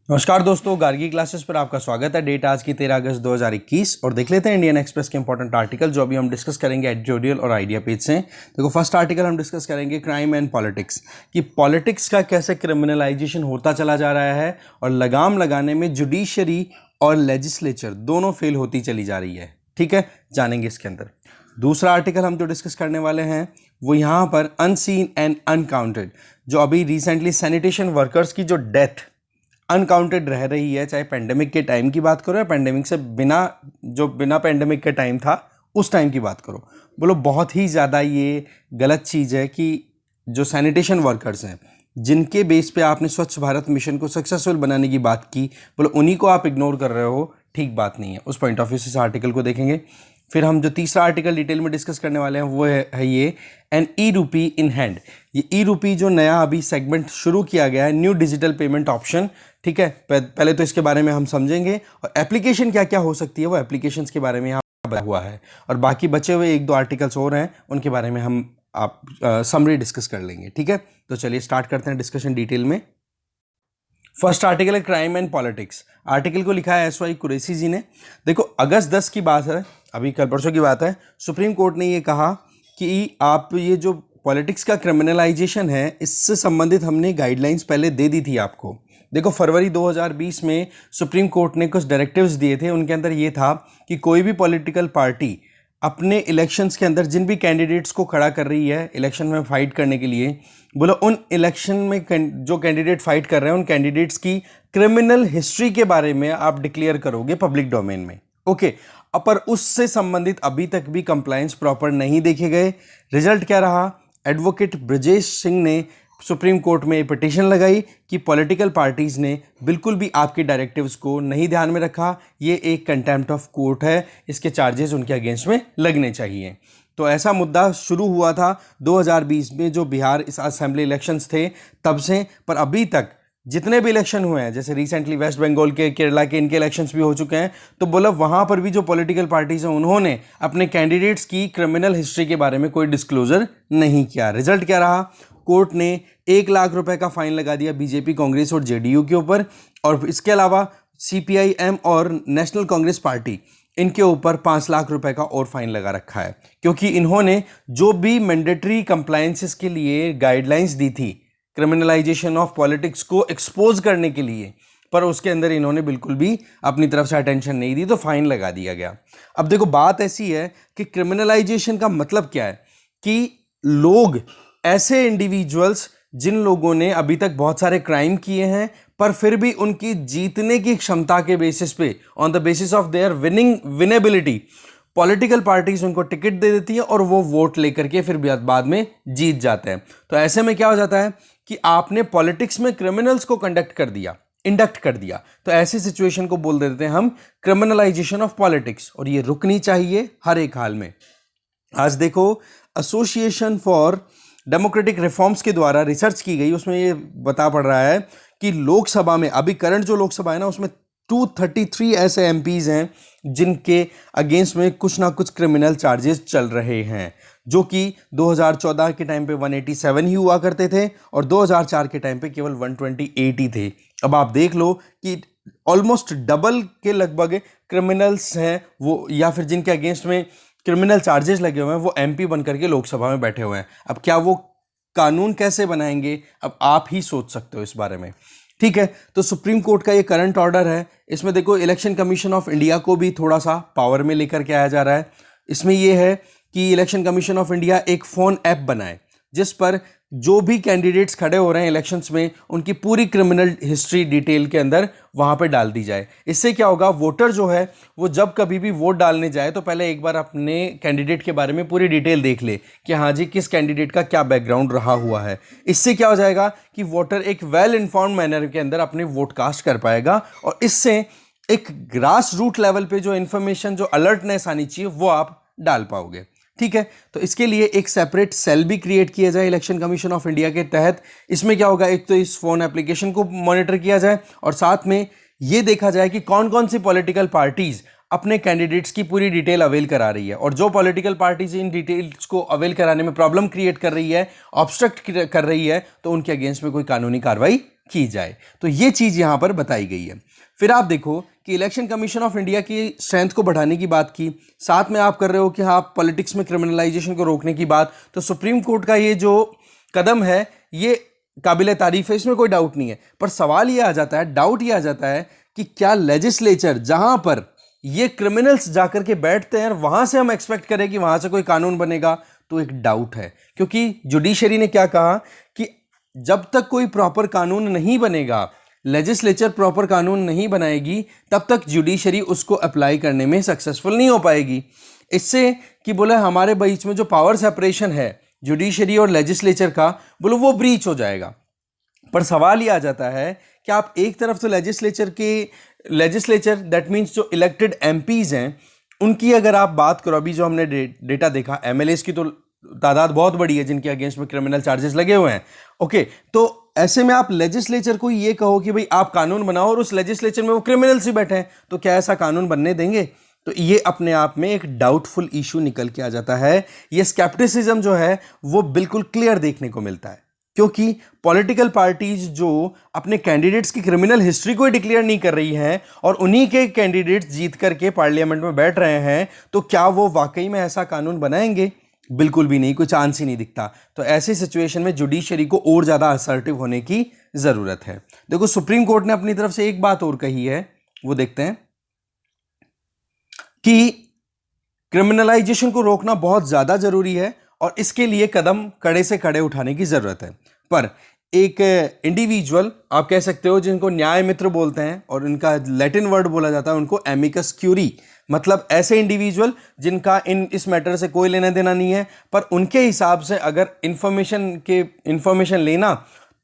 नमस्कार दोस्तों, गार्गी क्लासेस पर आपका स्वागत है। डेट आज की 13 अगस्त 2021 और देख लेते हैं इंडियन एक्सप्रेस के इंपॉर्टेंट आर्टिकल जो अभी हम डिस्कस करेंगे एडिटोरियल और आइडिया पेज से। देखो, फर्स्ट आर्टिकल हम डिस्कस करेंगे क्राइम एंड पॉलिटिक्स, कि पॉलिटिक्स का कैसे क्रिमिनलाइजेशन होता चला जा रहा है और लगाम लगाने में जुडिशरी और लेजिस्लेचर दोनों फेल होती चली जा रही है। ठीक है, जानेंगे इसके अंदर। दूसरा आर्टिकल हम जो डिस्कस करने वाले हैं वो यहाँ पर अनसीन एंड अनकाउंटेड, जो अभी रिसेंटली सैनिटेशन वर्कर्स की जो डेथ अनकाउंटेड रह रही है, चाहे पेंडेमिक के टाइम की बात करो या पेंडेमिक से बिना पेंडेमिक के टाइम था उस टाइम की बात करो। बोलो, बहुत ही ज़्यादा ये गलत चीज़ है कि जो सैनिटेशन वर्कर्स हैं जिनके बेस पे आपने स्वच्छ भारत मिशन को सक्सेसफुल बनाने की बात की, बोलो उन्हीं को आप इग्नोर कर रहे हो। ठीक बात नहीं है। उस पॉइंट ऑफ व्यू से इस आर्टिकल को देखेंगे। फिर हम जो तीसरा आर्टिकल डिटेल में डिस्कस करने वाले हैं वो है ये एन ई रूपी इन हैंड। ये ई रूपी जो नया अभी सेगमेंट शुरू किया गया है, न्यू डिजिटल पेमेंट ऑप्शन। ठीक है, पहले तो इसके बारे में हम समझेंगे और एप्लीकेशन क्या क्या हो सकती है वो एप्लीकेशंस के बारे में यहाँ बताया हुआ है, और बाकी बचे हुए एक दो आर्टिकल्स और हैं उनके बारे में हम समरी डिस्कस कर लेंगे। ठीक है, तो चलिए स्टार्ट करते हैं डिस्कशन डिटेल में। फर्स्ट आर्टिकल है क्राइम एंड पॉलिटिक्स। आर्टिकल को लिखा है एस.वाई. कुरैशी जी ने। देखो, अगस्त 10 की बात है, अभी कल परसों की बात है। सुप्रीम कोर्ट ने ये कहा कि आप ये जो पॉलिटिक्स का क्रिमिनलाइजेशन है इससे संबंधित हमने गाइडलाइंस पहले दे दी थी आपको। देखो, फरवरी 2020 में सुप्रीम कोर्ट ने कुछ डायरेक्टिव्स दिए थे। उनके अंदर ये था कि कोई भी पॉलिटिकल पार्टी अपने इलेक्शंस के अंदर जिन भी कैंडिडेट्स को खड़ा कर रही है इलेक्शन में फाइट करने के लिए, बोलो उन इलेक्शन में जो कैंडिडेट फाइट कर रहे हैं उन कैंडिडेट्स की क्रिमिनल हिस्ट्री के बारे में आप डिक्लेयर करोगे पब्लिक डोमेन में। ओके, पर उससे संबंधित अभी तक भी कंप्लायंस प्रॉपर नहीं देखे गए। रिजल्ट क्या रहा? एडवोकेट ब्रजेश सिंह ने सुप्रीम कोर्ट में पिटीशन लगाई कि पॉलिटिकल पार्टीज़ ने बिल्कुल भी आपके डायरेक्टिव्स को नहीं ध्यान में रखा, ये एक कंटेम्प्ट ऑफ कोर्ट है, इसके चार्जेस उनके अगेंस्ट में लगने चाहिए। तो ऐसा मुद्दा शुरू हुआ था 2020 में जो बिहार इस असेंबली इलेक्शंस थे तब से, पर अभी तक जितने भी इलेक्शन हुए हैं, जैसे रिसेंटली वेस्ट बंगाल के, केरला के, इनके इलेक्शंस भी हो चुके हैं, तो बोला वहाँ पर भी जो पॉलिटिकल पार्टीज हैं उन्होंने अपने कैंडिडेट्स की क्रिमिनल हिस्ट्री के बारे में कोई डिस्क्लोजर नहीं किया। रिजल्ट क्या रहा? कोर्ट ने 1 लाख रुपए का फाइन लगा दिया बीजेपी, कांग्रेस और जेडीयू के ऊपर, और इसके अलावा सीपीआईएम और नेशनल कांग्रेस पार्टी इनके ऊपर 5 लाख रुपए का और फाइन लगा रखा है, क्योंकि इन्होंने जो भी मैंडेटरी कंप्लायंसेस के लिए गाइडलाइंस दी थी क्रिमिनलाइजेशन ऑफ पॉलिटिक्स को एक्सपोज करने के लिए, पर उसके अंदर इन्होंने बिल्कुल भी अपनी तरफ से अटेंशन नहीं दी, तो फाइन लगा दिया गया। अब देखो, बात ऐसी है कि क्रिमिनलाइजेशन का मतलब क्या है कि लोग, ऐसे इंडिविजुअल्स जिन लोगों ने अभी तक बहुत सारे क्राइम किए हैं पर फिर भी उनकी जीतने की क्षमता के बेसिस पे, on the basis of their winnability, political parties उनको टिकट दे देती है और वो वोट लेकर के फिर बाद में जीत जाते हैं। तो ऐसे में क्या हो जाता है कि आपने पॉलिटिक्स में क्रिमिनल्स को इंडक्ट कर दिया, तो ऐसी सिचुएशन को बोल देते हैं हम क्रिमिनलाइजेशन ऑफ पॉलिटिक्स, और ये रुकनी चाहिए हर एक हाल में। आज देखो, एसोसिएशन फॉर डेमोक्रेटिक रिफॉर्म्स के द्वारा रिसर्च की गई, उसमें ये बता पड़ रहा है कि लोकसभा में अभी करंट जो लोकसभा है ना, उसमें 233 ऐसे एमपीज हैं जिनके अगेंस्ट में कुछ ना कुछ क्रिमिनल चार्जेस चल रहे हैं, जो कि 2014 के टाइम पे 187 ही हुआ करते थे और 2004 के टाइम पे केवल 128 ही थे। अब आप देख लो कि ऑलमोस्ट डबल के लगभग क्रिमिनल्स हैं वो, या फिर जिनके अगेंस्ट में क्रिमिनल चार्जेस लगे हुए हैं, वो एमपी बन करके लोकसभा में बैठे हुए हैं। अब क्या वो कानून कैसे बनाएंगे, अब आप ही सोच सकते हो इस बारे में। ठीक है, तो सुप्रीम कोर्ट का ये करंट ऑर्डर है। इसमें देखो, इलेक्शन कमीशन ऑफ इंडिया को भी थोड़ा सा पावर में लेकर के आया जा रहा है। इसमें यह है कि इलेक्शन कमीशन ऑफ इंडिया एक फ़ोन ऐप बनाए जिस पर जो भी कैंडिडेट्स खड़े हो रहे हैं इलेक्शंस में उनकी पूरी क्रिमिनल हिस्ट्री डिटेल के अंदर वहां पे डाल दी जाए। इससे क्या होगा, वोटर जो है वो जब कभी भी वोट डालने जाए तो पहले एक बार अपने कैंडिडेट के बारे में पूरी डिटेल देख ले कि हाँ जी, किस कैंडिडेट का क्या बैकग्राउंड रहा हुआ है। इससे क्या हो जाएगा कि वोटर एक वेल इन्फॉर्म्ड मैनर के अंदर अपने वोट कास्ट कर पाएगा, और इससे एक ग्रास रूट लेवल पे जो इन्फॉर्मेशन, जो अलर्टनेस आनी चाहिए वो आप डाल पाओगे। ठीक है, तो इसके लिए एक सेपरेट सेल भी क्रिएट किया जाए इलेक्शन कमीशन ऑफ इंडिया के तहत। इसमें क्या होगा, एक तो इस फोन एप्लीकेशन को मॉनिटर किया जाए और साथ में ये देखा जाए कि कौन कौन सी पॉलिटिकल पार्टीज अपने कैंडिडेट्स की पूरी डिटेल अवेल करा रही है, और जो पॉलिटिकल पार्टीज इन डिटेल्स को अवेल कराने में प्रॉब्लम क्रिएट कर रही है, ऑब्स्ट्रक्ट कर रही है, तो उनके अगेंस्ट में कोई कानूनी कार्रवाई की जाए। तो ये चीज यहां पर बताई गई है। फिर आप देखो कि इलेक्शन कमीशन ऑफ इंडिया की स्ट्रेंथ को बढ़ाने की बात की, साथ में आप कर रहे हो कि हाँ पॉलिटिक्स में क्रिमिनलाइजेशन को रोकने की बात, तो सुप्रीम कोर्ट का ये जो कदम है ये काबिल तारीफ है, इसमें कोई डाउट नहीं है। पर सवाल ये आ जाता है, डाउट ये आ जाता है कि क्या लेजिस्लेचर जहां पर ये क्रिमिनल्स जाकर के बैठते हैं वहां से हम एक्सपेक्ट करें कि वहां से कोई कानून बनेगा, तो एक डाउट है। क्योंकि जुडिशरी ने क्या कहा कि जब तक कोई प्रॉपर कानून नहीं बनेगा, लेजिस्लेचर प्रॉपर कानून नहीं बनाएगी, तब तक जुडिशरी उसको अप्लाई करने में सक्सेसफुल नहीं हो पाएगी। इससे कि बोले हमारे बीच में जो पावर सेपरेशन है जुडिशरी और लेजिस्लेचर का, बोलो वो ब्रीच हो जाएगा। पर सवाल ये आ जाता है कि आप एक तरफ तो लेजिस्लेचर दैट मीन्स जो इलेक्टेड एमपीज हैं उनकी अगर आप बात करो, अभी जो हमने डेटा देखा एमएलएस की तो तादाद बहुत बड़ी है जिनके अगेंस्ट में क्रिमिनल चार्जेस लगे हुए हैं। ओके, तो ऐसे में आप लेजिस्लेचर को ये कहो कि भाई आप कानून बनाओ और उस लेजिस्लेचर में वो क्रिमिनल्स ही बैठे हैं, तो क्या ऐसा कानून बनने देंगे? तो ये अपने आप में एक डाउटफुल इशू निकल के आ जाता है। ये स्केप्टिसिज्म जो है वो बिल्कुल क्लियर देखने को मिलता है, क्योंकि पॉलिटिकल पार्टीज जो अपने कैंडिडेट्स की क्रिमिनल हिस्ट्री को डिक्लेयर नहीं कर रही हैं और उन्हीं के कैंडिडेट्स जीत करके पार्लियामेंट में बैठ रहे हैं, तो क्या वो वाकई में ऐसा कानून बनाएंगे? बिल्कुल भी नहीं, कोई चांस ही नहीं दिखता। तो ऐसी सिचुएशन में जुडिशरी को और ज्यादा असर्टिव होने की जरूरत है। देखो सुप्रीम कोर्ट ने अपनी तरफ से एक बात और कही है, वो देखते हैं कि क्रिमिनलाइजेशन को रोकना बहुत ज्यादा जरूरी है और इसके लिए कदम कड़े से कड़े उठाने की जरूरत है। पर एक इंडिविजुअल आप कह सकते हो जिनको न्याय मित्र बोलते हैं और इनका लैटिन वर्ड बोला जाता है उनको एमिकस क्यूरी, मतलब ऐसे इंडिविजुअल जिनका इस मैटर से कोई लेना देना नहीं है, पर उनके हिसाब से अगर इंफॉर्मेशन लेना,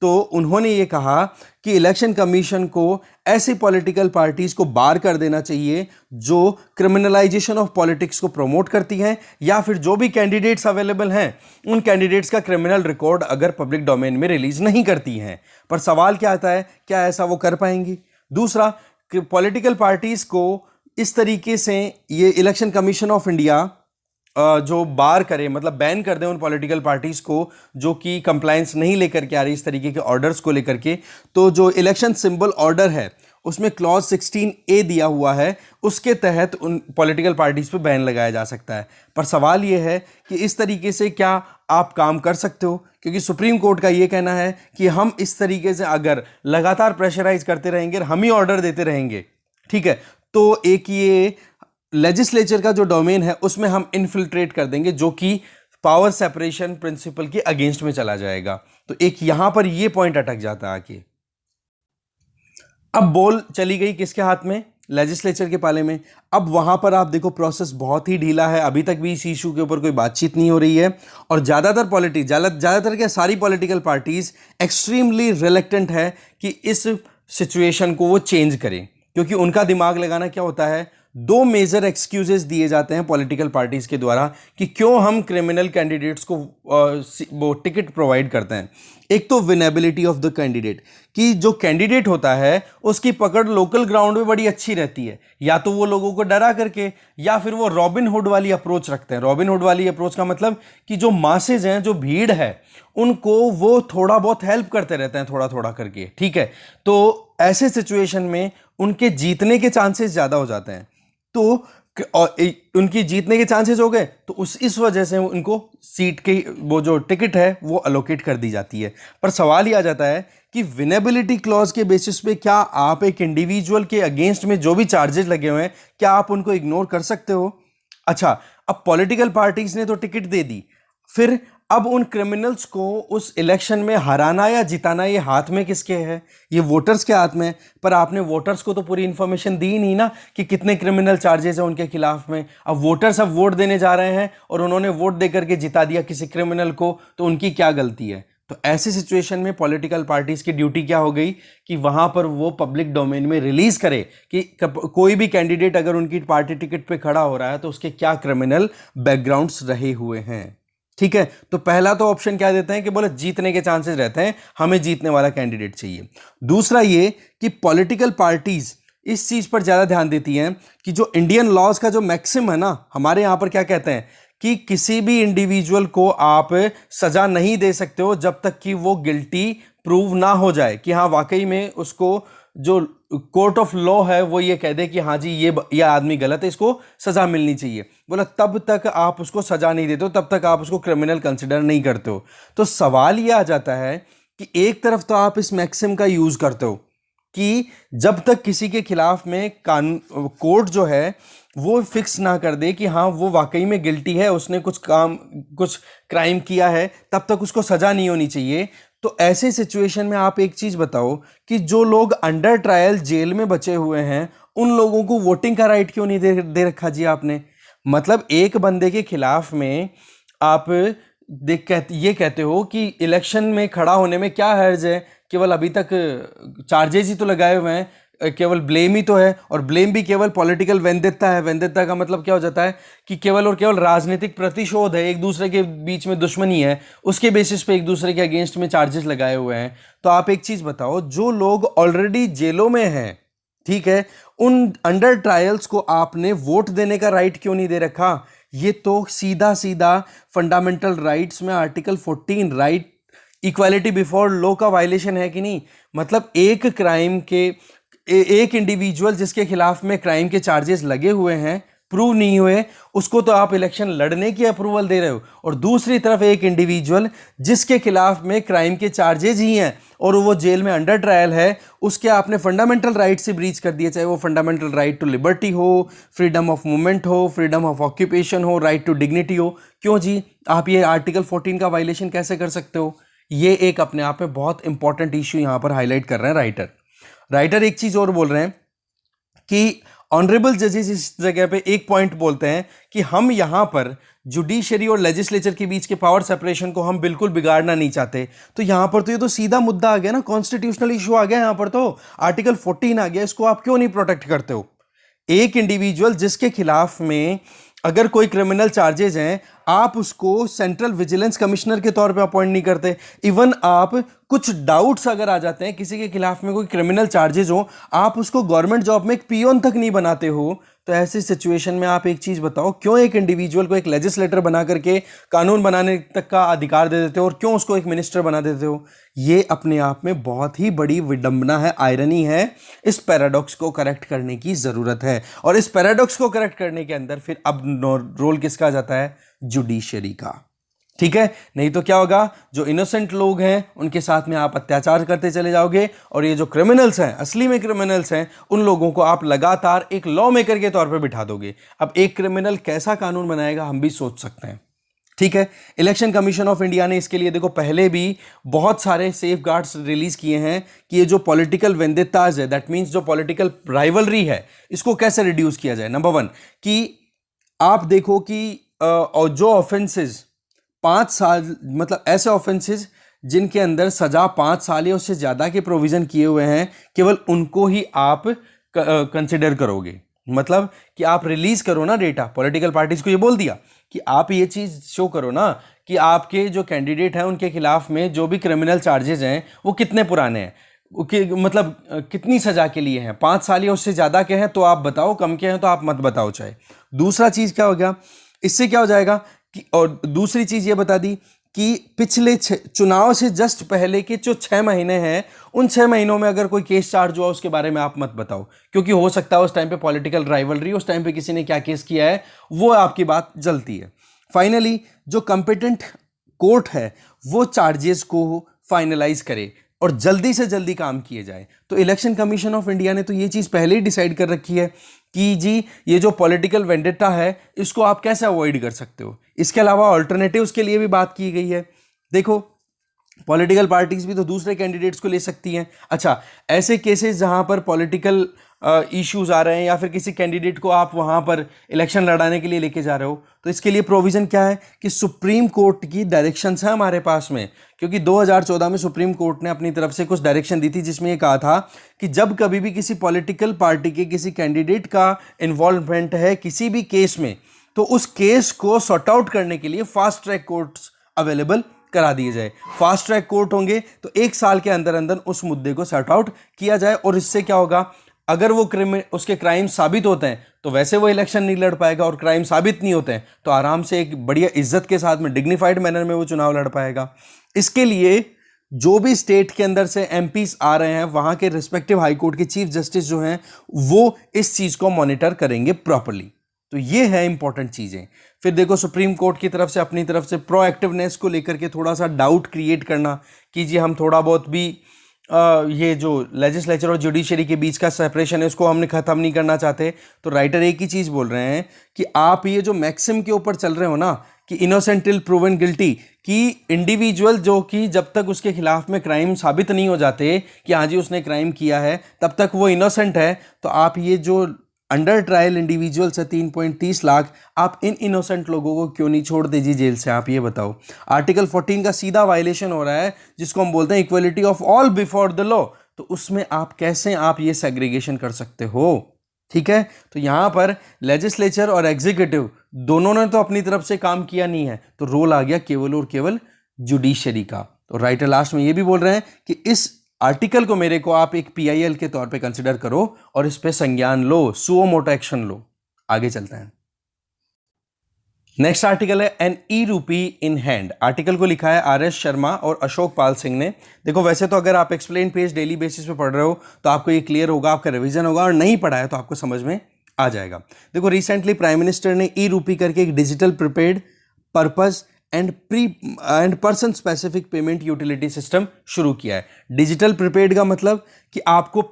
तो उन्होंने ये कहा कि इलेक्शन कमीशन को ऐसी पॉलिटिकल पार्टीज को बार कर देना चाहिए जो क्रिमिनलाइजेशन ऑफ पॉलिटिक्स को प्रमोट करती हैं, या फिर जो भी कैंडिडेट्स अवेलेबल हैं उन कैंडिडेट्स का क्रिमिनल रिकॉर्ड अगर पब्लिक डोमेन में रिलीज नहीं करती हैं। पर सवाल क्या आता है, क्या ऐसा वो कर पाएंगी? दूसरा, पॉलिटिकल पार्टीज को इस तरीके से ये इलेक्शन कमीशन ऑफ इंडिया जो बार करे, मतलब बैन कर दे उन पॉलिटिकल पार्टीज को जो कि कंप्लायंस नहीं लेकर के आ रही इस तरीके के ऑर्डर्स को लेकर के, तो जो इलेक्शन सिंबल ऑर्डर है उसमें क्लॉज 16A दिया हुआ है, उसके तहत उन पॉलिटिकल पार्टीज पे बैन लगाया जा सकता है। पर सवाल यह है कि इस तरीके से क्या आप काम कर सकते हो? क्योंकि सुप्रीम कोर्ट का यह कहना है कि हम इस तरीके से अगर लगातार प्रेशराइज करते रहेंगे, हम ही ऑर्डर देते रहेंगे, ठीक है, तो एक ये लेजिस्लेचर का जो डोमेन है उसमें हम इन्फिल्ट्रेट कर देंगे, जो कि पावर सेपरेशन प्रिंसिपल के अगेंस्ट में चला जाएगा। तो एक यहां पर ये पॉइंट अटक जाता है आके। अब बॉल चली गई किसके हाथ में? लेजिस्लेचर के पाले में। अब वहां पर आप देखो प्रोसेस बहुत ही ढीला है, अभी तक भी इस इशू के ऊपर कोई बातचीत नहीं हो रही है और ज्यादातर क्या सारी पॉलिटिकल पार्टीज एक्सट्रीमली रिलेक्टेंट है कि इस सिचुएशन को वो चेंज करें, क्योंकि उनका दिमाग लगाना क्या होता है, दो मेजर एक्सक्यूजेस दिए जाते हैं पॉलिटिकल पार्टीज के द्वारा कि क्यों हम क्रिमिनल कैंडिडेट्स को वो टिकट प्रोवाइड करते हैं। एक तो विनेबिलिटी ऑफ द कैंडिडेट, कि जो कैंडिडेट होता है उसकी पकड़ लोकल ग्राउंड में बड़ी अच्छी रहती है, या तो वो लोगों को डरा करके, या फिर वो रॉबिन हुड वाली अप्रोच रखते हैं। रॉबिन हुड वाली अप्रोच का मतलब कि जो मासेज हैं, जो भीड़ है, उनको वो थोड़ा बहुत हेल्प करते रहते हैं थोड़ा थोड़ा करके, ठीक है। तो ऐसे सिचुएशन में उनके जीतने के चांसेस ज्यादा हो जाते हैं, तो उनकी जीतने के चांसेस हो गए, तो इस वजह से उनको सीट के वो जो टिकट है वो अलोकेट कर दी जाती है। पर सवाल ही आ जाता है कि विनेबिलिटी क्लॉज के बेसिस पे क्या आप एक इंडिविजुअल के अगेंस्ट में जो भी चार्जेस लगे हुए हैं, क्या आप उनको इग्नोर कर सकते हो? अच्छा, अब पॉलिटिकल पार्टीज ने तो टिकट दे दी, फिर अब उन क्रिमिनल्स को उस इलेक्शन में हराना या जिताना ये हाथ में किसके है? ये वोटर्स के हाथ में। पर आपने वोटर्स को तो पूरी इंफॉर्मेशन दी नहीं ना कि कितने क्रिमिनल चार्जेस हैं उनके खिलाफ में। अब वोटर्स अब वोट देने जा रहे हैं और उन्होंने वोट दे करके जिता दिया किसी क्रिमिनल को, तो उनकी क्या गलती है? तो ऐसी सिचुएशन में पॉलिटिकल पार्टीज की ड्यूटी क्या हो गई कि वहां पर वो पब्लिक डोमेन में रिलीज करे कि कोई भी कैंडिडेट अगर उनकी पार्टी टिकट पे खड़ा हो रहा है तो उसके क्या क्रिमिनल बैकग्राउंड्स रहे हुए हैं, ठीक है। तो पहला तो ऑप्शन क्या देते हैं कि बोले जीतने के चांसेस रहते हैं, हमें जीतने वाला कैंडिडेट चाहिए। दूसरा ये कि पॉलिटिकल पार्टीज इस चीज़ पर ज़्यादा ध्यान देती हैं कि जो इंडियन लॉज का जो मैक्सिम है ना, हमारे यहाँ पर क्या कहते हैं कि किसी भी इंडिविजुअल को आप सज़ा नहीं दे सकते हो जब तक कि वो गिल्टी प्रूव ना हो जाए, कि हाँ वाकई में उसको जो कोर्ट ऑफ लॉ है वो ये कह दे कि हाँ जी ये आदमी गलत है, इसको सज़ा मिलनी चाहिए। बोला तब तक आप उसको सज़ा नहीं देते हो, तब तक आप उसको क्रिमिनल कंसिडर नहीं करते हो। तो सवाल ये आ जाता है कि एक तरफ तो आप इस मैक्सिम का यूज़ करते हो कि जब तक किसी के खिलाफ में कोर्ट जो है वो फिक्स ना कर दे कि हाँ वो वाकई में गिल्टी है, उसने कुछ क्राइम किया है, तब तक उसको सज़ा नहीं होनी चाहिए। तो ऐसे सिचुएशन में आप एक चीज़ बताओ कि जो लोग अंडर ट्रायल जेल में बचे हुए हैं उन लोगों को वोटिंग का राइट क्यों नहीं दे रखा जी आपने? मतलब एक बंदे के खिलाफ में आप ये कहते हो कि इलेक्शन में खड़ा होने में क्या हर्ज है, केवल अभी तक चार्जेस ही तो लगाए हुए हैं, केवल ब्लेम ही तो है, और ब्लेम भी केवल पॉलिटिकल वेंडेट्टा है। वेंडेट्टा का मतलब क्या हो जाता है कि केवल और केवल राजनीतिक प्रतिशोध है, एक दूसरे के बीच में दुश्मनी है, उसके बेसिस पे एक दूसरे के अगेंस्ट में चार्जेस लगाए हुए हैं। तो आप एक चीज़ बताओ, जो लोग ऑलरेडी जेलों में हैं, ठीक है, उन अंडर ट्रायल्स को आपने वोट देने का राइट क्यों नहीं दे रखा? ये तो सीधा सीधा फंडामेंटल राइट्स में article 14 right equality before law का वायलेशन है कि नहीं? मतलब एक क्राइम के एक इंडिविजुअल जिसके खिलाफ में क्राइम के चार्जेस लगे हुए हैं, प्रूव नहीं हुए, उसको तो आप इलेक्शन लड़ने की अप्रूवल दे रहे हो, और दूसरी तरफ एक इंडिविजुअल जिसके खिलाफ में क्राइम के चार्जेस ही हैं और वो जेल में अंडर ट्रायल है, उसके आपने फंडामेंटल राइट से ब्रीच कर दिए, चाहे वो फंडामेंटल राइट टू लिबर्टी हो, फ्रीडम ऑफ मूवमेंट हो, फ्रीडम ऑफ ऑक्यूपेशन हो, राइट टू डिग्निटी हो। क्यों जी आप ये आर्टिकल 14 का वायलेशन कैसे कर सकते हो? ये एक अपने आप में बहुत इंपॉर्टेंट इश्यू यहां पर हाईलाइट कर रहे हैं राइटर एक चीज और बोल रहे हैं कि ऑनरेबल जजेस इस जगह पे एक पॉइंट बोलते हैं कि हम यहां पर जुडिशरी और लेजिस्लेचर के बीच के पावर सेपरेशन को हम बिल्कुल बिगाड़ना नहीं चाहते। तो यहां पर तो ये तो सीधा मुद्दा आ गया ना, कॉन्स्टिट्यूशनल इशू आ गया यहां पर, तो आर्टिकल 14 आ गया, इसको आप क्यों नहीं प्रोटेक्ट करते हो? एक इंडिविजुअल जिसके खिलाफ में अगर कोई क्रिमिनल चार्जेस हैं, आप उसको सेंट्रल विजिलेंस कमिश्नर के तौर पे अपॉइंट नहीं करते। इवन आप कुछ डाउट्स अगर आ जाते हैं, किसी के खिलाफ में कोई क्रिमिनल चार्जेस हो, आप उसको गवर्नमेंट जॉब में एक पियोन तक नहीं बनाते हो। तो ऐसी सिचुएशन में आप एक चीज बताओ, क्यों एक इंडिविजुअल को एक लेजिस्लेटर बना करके कानून बनाने तक का अधिकार दे देते हो और क्यों उसको एक मिनिस्टर बना देते हो? ये अपने आप में बहुत ही बड़ी विडंबना है, आयरनी है। इस पैराडॉक्स को करेक्ट करने की जरूरत है, और इस पैराडॉक्स को करेक्ट करने के अंदर फिर अब रोल किसका आ जाता है? जुडिशरी का। ठीक है, नहीं तो क्या होगा, जो इनोसेंट लोग हैं उनके साथ में आप अत्याचार करते चले जाओगे, और ये जो क्रिमिनल्स हैं, असली में क्रिमिनल्स हैं, उन लोगों को आप लगातार एक लॉ मेकर के तौर पे बिठा दोगे। अब एक क्रिमिनल कैसा कानून बनाएगा हम भी सोच सकते हैं। ठीक है, इलेक्शन कमीशन ऑफ इंडिया ने इसके लिए देखो पहले भी बहुत सारे सेफ गार्ड्स रिलीज किए हैं कि ये जो पॉलिटिकल वेंडेट्टाज है, दैट मीन्स जो पॉलिटिकल राइवलरी है, इसको कैसे रिड्यूस किया जाए। नंबर 1 कि आप देखो कि और जो ऑफेंसेस 5 साल, मतलब ऐसे ऑफेंसेस जिनके अंदर सजा 5 साल या उससे ज़्यादा के प्रोविज़न किए हुए हैं, केवल उनको ही आप कंसिडर करोगे। मतलब कि आप रिलीज़ करो ना डेटा, पॉलिटिकल पार्टीज को ये बोल दिया कि आप ये चीज़ शो करो ना कि आपके जो कैंडिडेट हैं उनके खिलाफ में जो भी क्रिमिनल चार्जेस हैं वो कितने पुराने हैं, मतलब कितनी सज़ा के लिए हैं, 5 साल या उससे ज़्यादा के हैं तो आप बताओ, कम के हैं तो आप मत बताओ चाहे। दूसरा चीज़ क्या हो गया, इससे क्या हो जाएगा कि, और दूसरी चीज़ ये बता दी कि पिछले चुनाव से जस्ट पहले के जो 6 महीने हैं, उन 6 महीनों में अगर कोई केस चार्ज हुआ उसके बारे में आप मत बताओ, क्योंकि हो सकता है उस टाइम पे पॉलिटिकल राइवलरी, उस टाइम पे किसी ने क्या केस किया है, वो आपकी बात जलती है। फाइनली जो कंपिटेंट कोर्ट है वो चार्जेस को फाइनलाइज करे और जल्दी से जल्दी काम किए जाए। तो इलेक्शन कमीशन ऑफ इंडिया ने तो ये चीज़ पहले ही डिसाइड कर रखी है कि जी ये जो पॉलिटिकल वेंडेट्टा है इसको आप कैसे अवॉइड कर सकते हो। इसके अलावा ऑल्टरनेटिव्स के लिए भी बात की गई है। देखो पॉलिटिकल पार्टीज भी तो दूसरे कैंडिडेट्स को ले सकती हैं। अच्छा, ऐसे केसेस जहां पर पॉलिटिकल इश्यूज आ रहे हैं या फिर किसी कैंडिडेट को आप वहां पर इलेक्शन लड़ाने के लिए लेके जा रहे हो, तो इसके लिए प्रोविजन क्या है कि सुप्रीम कोर्ट की डायरेक्शंस है हमारे पास में, क्योंकि 2014 में सुप्रीम कोर्ट ने अपनी तरफ से कुछ डायरेक्शन दी थी जिसमें ये कहा था कि जब कभी भी किसी पॉलिटिकल पार्टी के किसी कैंडिडेट का इन्वॉल्वमेंट है किसी भी केस में, तो उस केस को सॉर्ट आउट करने के लिए फास्ट ट्रैक कोर्ट्स अवेलेबल करा दिए जाए। फास्ट ट्रैक कोर्ट होंगे तो 1 साल के अंदर अंदर उस मुद्दे को सॉर्ट आउट किया जाए, और इससे क्या होगा, अगर वो उसके क्राइम साबित होते हैं तो वैसे वो इलेक्शन नहीं लड़ पाएगा, और क्राइम साबित नहीं होते हैं तो आराम से एक बढ़िया इज्जत के साथ में डिग्निफाइड मैनर में वो चुनाव लड़ पाएगा। इसके लिए जो भी स्टेट के अंदर से एमपीज आ रहे हैं वहां के रिस्पेक्टिव हाई कोर्ट के चीफ जस्टिस जो हैं वो इस चीज को मॉनिटर करेंगे प्रॉपरली। तो ये है इंपॉर्टेंट चीजें। फिर देखो सुप्रीम कोर्ट की तरफ से अपनी तरफ से प्रोएक्टिवनेस को लेकर के थोड़ा सा डाउट क्रिएट करना कि जी हम थोड़ा बहुत भी ये जो लेजिस्लेचर और जुडिशरी के बीच का सेपरेशन है उसको हमने ख़त्म नहीं करना चाहते। तो राइटर एक ही चीज़ बोल रहे हैं कि आप ये जो मैक्सिम के ऊपर चल रहे हो ना कि इनोसेंट टिल प्रूवन गिल्टी, कि इंडिविजुअल जो कि जब तक उसके खिलाफ में क्राइम साबित नहीं हो जाते कि हाँ जी उसने क्राइम किया है तब तक वो इनोसेंट है। तो आप ये जो अंडर ट्रायल इंडिविजुअल्स है 3.30 लाख, आप इन इनोसेंट लोगों को क्यों नहीं छोड़ दीजिए जेल से, आप ये बताओ। आर्टिकल 14 का सीधा वायलेशन हो रहा है जिसको हम बोलते हैं equality of all before the law. तो उसमें आप कैसे आप ये सेग्रीगेशन कर सकते हो? ठीक है, तो यहां पर लेजिस्लेचर और एग्जीक्यूटिव दोनों ने तो अपनी तरफ से काम किया नहीं है, तो रोल आ गया केवल और केवल जुडिशरी का। तो राइटर लास्ट में ये भी बोल रहे हैं कि इस आर्टिकल को मेरे को आप एक पीआईएल के तौर पे कंसिडर करो और इस पे संज्ञान लो, सुओ मोटो एक्शन लो। आगे चलते हैं। नेक्स्ट आर्टिकल है एन ई रूपी इन हैंड। आर्टिकल को लिखा है आर एस शर्मा और अशोक पाल सिंह ने। देखो वैसे तो अगर आप एक्सप्लेन पेज डेली बेसिस पे पढ़ रहे हो तो आपको ये क्लियर होगा, आपका रिवीजन होगा, और नहीं पढ़ा है तो आपको समझ में आ जाएगा। देखो रिसेंटली प्राइम मिनिस्टर ने ई रूपी करके एक digital prepaid purpose and person specific payment utility system शुरू किया है। डिजिटल प्रीपेड का मतलब कि आपको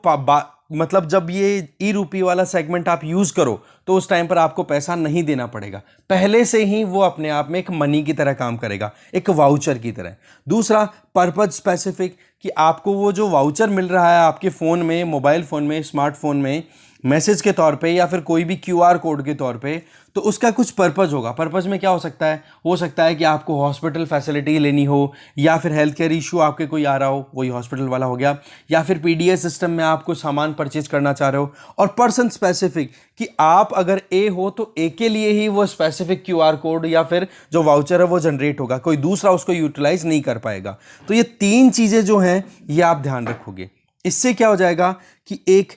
मतलब जब ये ई रूपी वाला सेगमेंट आप यूज करो तो उस टाइम पर आपको पैसा नहीं देना पड़ेगा, पहले से ही वो अपने आप में एक मनी की तरह काम करेगा, एक वाउचर की तरह। दूसरा पर्पज स्पेसिफिक, कि आपको वो जो वाउचर मिल रहा है आपके फ़ोन में, मोबाइल फ़ोन में, स्मार्टफोन में मैसेज के तौर पे या फिर कोई भी क्यूआर कोड के तौर पे, तो उसका कुछ पर्पज़ होगा। पर्पज़ में क्या हो सकता है? हो सकता है कि आपको हॉस्पिटल फैसिलिटी लेनी हो, या फिर हेल्थ केयर इशू आपके कोई आ रहा हो, वही हॉस्पिटल वाला हो गया, या फिर पीडीएस सिस्टम में आपको सामान परचेज करना चाह रहे हो। और पर्सन स्पेसिफिक, कि आप अगर ए हो तो ए के लिए ही वो स्पेसिफिक क्यूआर कोड या फिर जो वाउचर है वो जनरेट होगा, कोई दूसरा उसको यूटिलाइज नहीं कर पाएगा। तो ये तीन चीज़ें जो हैं ये आप ध्यान रखोगे। इससे क्या हो जाएगा कि एक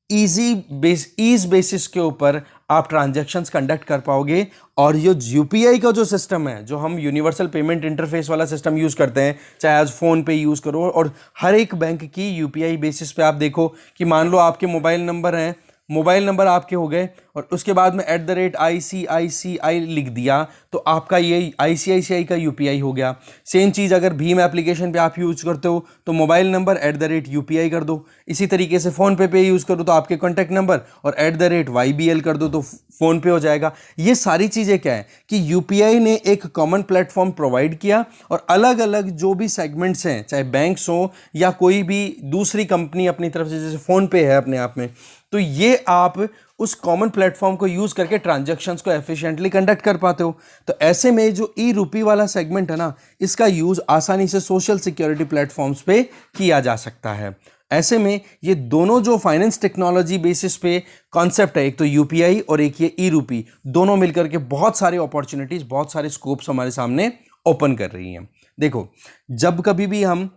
ईज बेसिस के ऊपर आप ट्रांजैक्शंस कंडक्ट कर पाओगे। और ये यूपीआई का जो सिस्टम है, जो हम यूनिवर्सल पेमेंट इंटरफेस वाला सिस्टम यूज़ करते हैं, चाहे आज फ़ोन पे यूज़ करो, और हर एक बैंक की यूपीआई बेसिस पे आप देखो कि मान लो आपके मोबाइल नंबर हैं, मोबाइल नंबर आपके हो गए और उसके बाद में @ICICI लिख दिया तो आपका ये ICICI का यूपीआई हो गया। सेम चीज़ अगर भीम एप्लीकेशन पे आप यूज़ करते हो तो मोबाइल नंबर @UPI कर दो। इसी तरीके से फ़ोन पे यूज़ करो तो आपके कॉन्टैक्ट नंबर और @YBL कर दो तो फ़ोन पे हो जाएगा। ये सारी चीज़ें क्या है कि यूपीआई ने एक कॉमन प्लेटफॉर्म प्रोवाइड किया, और अलग अलग जो भी सेगमेंट्स हैं, चाहे बैंक्स हो या कोई भी दूसरी कंपनी अपनी तरफ से, जैसे फ़ोन पे है अपने आप में, तो ये आप उस कॉमन प्लेटफॉर्म को यूज करके ट्रांजैक्शंस को एफिशिएंटली कंडक्ट कर पाते हो। तो ऐसे में जो ई रूपी वाला सेगमेंट है ना, इसका यूज आसानी से सोशल सिक्योरिटी प्लेटफॉर्म्स पे किया जा सकता है। ऐसे में ये दोनों जो फाइनेंस टेक्नोलॉजी बेसिस पे कॉन्सेप्ट है, एक तो यूपीआई और एक ये ई रूपी, दोनों मिलकर के बहुत सारे अपॉर्चुनिटीज, बहुत सारे स्कोप्स हमारे सामने ओपन कर रही हैं। देखो जब कभी भी हम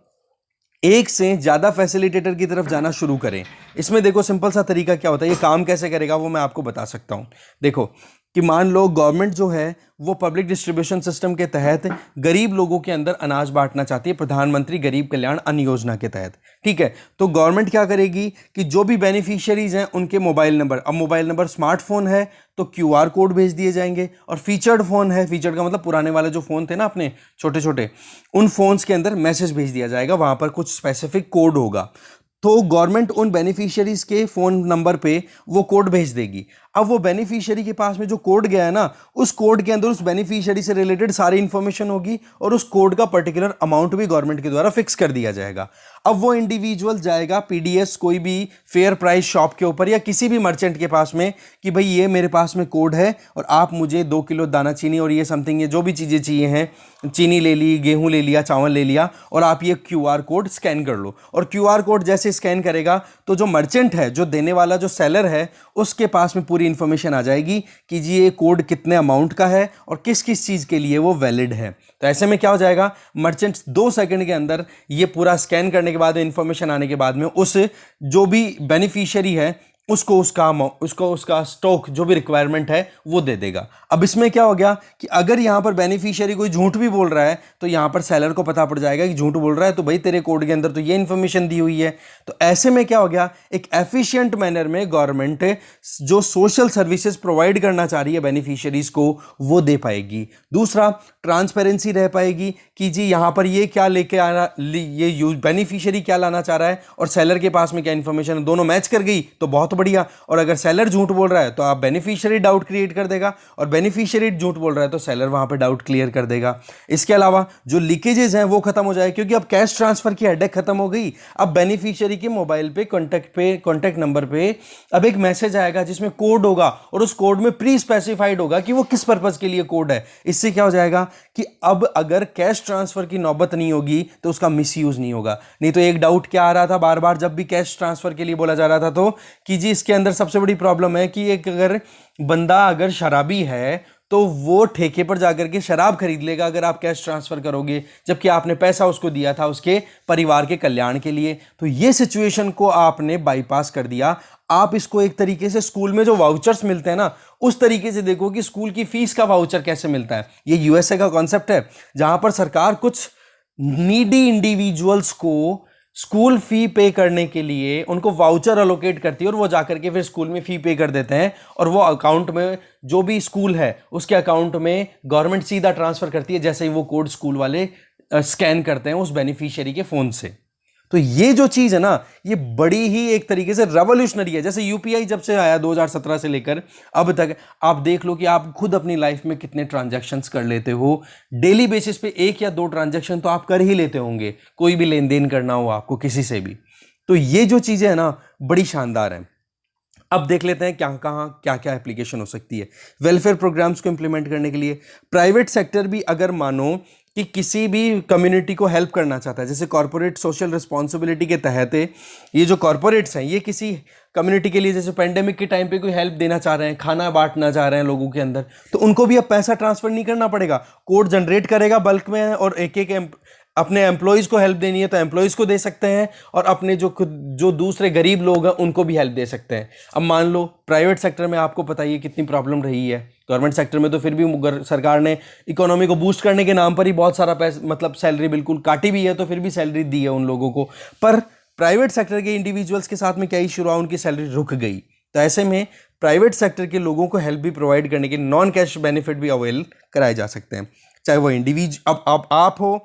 एक से ज़्यादा फैसिलिटेटर की तरफ जाना शुरू करें, इसमें देखो सिंपल सा तरीका क्या होता है, ये काम कैसे करेगा वो मैं आपको बता सकता हूँ। देखो कि मान लो गवर्नमेंट जो है वो पब्लिक डिस्ट्रीब्यूशन सिस्टम के तहत गरीब लोगों के अंदर अनाज बांटना चाहती है, प्रधानमंत्री गरीब कल्याण अन्न योजना के तहत। ठीक है, तो गवर्नमेंट क्या करेगी कि जो भी बेनिफिशियरीज हैं उनके मोबाइल नंबर, अब मोबाइल नंबर स्मार्टफोन है तो क्यूआर कोड भेज दिए जाएंगे, और फीचर्ड फोन है, फीचर्ड का मतलब पुराने वाले जो फोन थे ना अपने छोटे छोटे, उन फोन्स के अंदर मैसेज भेज दिया जाएगा, वहां पर कुछ स्पेसिफिक कोड होगा। तो गवर्नमेंट उन बेनिफिशियरीज के फोन नंबर पे वो कोड भेज देगी। अब वो बेनिफिशियरी के पास में जो कोड गया है ना, उस कोड के अंदर उस बेनिफिशियरी से रिलेटेड सारी इंफॉर्मेशन होगी, और उस कोड का पर्टिकुलर अमाउंट भी गवर्नमेंट के द्वारा फिक्स कर दिया जाएगा। अब वो इंडिविजुअल जाएगा पीडीएस कोई भी फेयर प्राइस शॉप के ऊपर या किसी भी मर्चेंट के पास में कि भाई ये मेरे पास में कोड है और आप मुझे 2 किलो दाना चीनी और ये समथिंग, ये जो भी चीज़ें चाहिए हैं, चीनी ले ली, गेहूं ले लिया, चावल ले लिया, और आप ये क्यूआर कोड स्कैन कर लो। और क्यूआर कोड जैसे स्कैन करेगा तो जो मर्चेंट है, जो देने वाला, जो सेलर है, उसके पास में पूरी इंफॉर्मेशन आ जाएगी कि जी ये कोड कितने अमाउंट का है और किस किस चीज़ के लिए वो वैलिड है। तो ऐसे में क्या हो जाएगा, मर्चेंट 2 सेकंड के अंदर ये पूरा स्कैन करने के बाद, इंफॉर्मेशन आने के बाद में, उस जो भी बेनिफिशियरी है उसको उसका स्टॉक जो भी रिक्वायरमेंट है वो दे देगा। अब इसमें क्या हो गया कि अगर यहाँ पर बेनिफिशियरी कोई झूठ भी बोल रहा है तो यहाँ पर सेलर को पता पड़ जाएगा कि झूठ बोल रहा है, तो भाई तेरे कोड के अंदर तो ये इन्फॉर्मेशन दी हुई है। तो ऐसे में क्या हो गया, एक एफिशिएंट मैनर में गवर्नमेंट जो सोशल सर्विसेज प्रोवाइड करना चाह रही है बेनिफिशियरीज को वो दे पाएगी। दूसरा, ट्रांसपेरेंसी रह पाएगी कि जी यहाँ पर ये क्या लेके आना, ये बेनिफिशियरी क्या लाना चाह रहा है और सेलर के पास में क्या इन्फॉर्मेशन है, दोनों मैच कर गई तो बहुत बढ़िया। और अगर सेलर झूठ बोल रहा है तो आप बेनिफिशियरी डाउट क्रिएट कर देगा, और बेनिफिशियरी झूठ बोल रहा है तो सेलर वहां पे डाउट क्लियर कर देगा। इसके अलावा जो लीकेजेस हैं वो खत्म हो जाए, क्योंकि अब कैश ट्रांसफर की हेडेक खत्म हो गई। अब बेनिफिशियरी के मोबाइल पे कॉन्टैक्ट नंबर पे अब एक मैसेज आएगा जिसमें कोड होगा, और उस कोड में प्री स्पेसिफाइड होगा कि वो किस पर्पज के लिए कोड है। इससे क्या हो जाएगा कि अब अगर कैश ट्रांसफर की नौबत नहीं होगी तो उसका मिसयूज नहीं होगा। नहीं तो एक डाउट क्या आ रहा था बार बार जब भी कैश ट्रांसफर के लिए बोला जा रहा था, तो कि जी इसके अंदर सबसे बड़ी प्रॉब्लम है कि एक अगर बंदा अगर शराबी है तो वो ठेके पर जाकर के शराब खरीद लेगा अगर आप कैश ट्रांसफर करोगे, जबकि आपने पैसा उसको दिया था उसके परिवार के कल्याण के लिए। तो ये सिचुएशन को आपने बाईपास कर दिया। आप इसको एक तरीके से स्कूल में जो वाउचर्स मिलते हैं ना, उस तरीके से देखो कि स्कूल की फीस का वाउचर कैसे मिलता है। ये यूएसए का कॉन्सेप्ट है, जहां पर सरकार कुछ नीडी इंडिविजुअल्स को स्कूल फी पे करने के लिए उनको वाउचर अलोकेट करती है, और वो जाकर के फिर स्कूल में फी पे कर देते हैं, और वो अकाउंट में जो भी स्कूल है उसके अकाउंट में गवर्नमेंट सीधा ट्रांसफर करती है, जैसे ही वो कोड स्कूल वाले स्कैन करते हैं उस बेनिफिशियरी के फोन से। तो ये जो चीज है ना, ये बड़ी ही एक तरीके से रेवोल्यूशनरी है। जैसे यूपीआई जब से आया 2017 से लेकर अब तक, आप देख लो कि आप खुद अपनी लाइफ में कितने ट्रांजैक्शंस कर लेते हो। डेली बेसिस पे 1 या 2 ट्रांजैक्शन तो आप कर ही लेते होंगे, कोई भी लेन देन करना हो आपको किसी से भी। तो ये जो चीजें है ना, बड़ी शानदार है। अब देख लेते हैं क्या क्या एप्लीकेशन हो सकती है वेलफेयर प्रोग्राम्स को इंप्लीमेंट करने के लिए। प्राइवेट सेक्टर भी अगर मानो कि किसी भी कम्युनिटी को हेल्प करना चाहता है, जैसे कॉर्पोरेट सोशल रिस्पॉन्सिबिलिटी के तहत ये जो कॉर्पोरेट्स हैं ये किसी कम्युनिटी के लिए, जैसे पेंडेमिक के टाइम पे कोई हेल्प देना चाह रहे हैं, खाना बांटना चाह रहे हैं लोगों के अंदर, तो उनको भी अब पैसा ट्रांसफर नहीं करना पड़ेगा। कोड जनरेट करेगा बल्क में, और एक एक अपने एम्प्लॉयज़ को हेल्प देनी है तो एम्प्लॉयज़ को दे सकते हैं, और अपने जो दूसरे गरीब लोग हैं उनको भी हेल्प दे सकते हैं। अब मान लो प्राइवेट सेक्टर में आपको पता ही है कितनी प्रॉब्लम रही है। गवर्नमेंट सेक्टर में तो फिर भी सरकार ने इकोनॉमी को बूस्ट करने के नाम पर ही बहुत सारा पैसा, मतलब सैलरी बिल्कुल काटी भी है, तो फिर भी सैलरी दी है उन लोगों को। पर प्राइवेट सेक्टर के इंडिविजुअल्स के साथ में क्या इशू रहा, उनकी सैलरी रुक गई। तो ऐसे में प्राइवेट सेक्टर के लोगों को हेल्प भी प्रोवाइड करने के नॉन कैश बेनिफिट भी अवेल कराए जा सकते हैं। चाहे वो अब आप हो,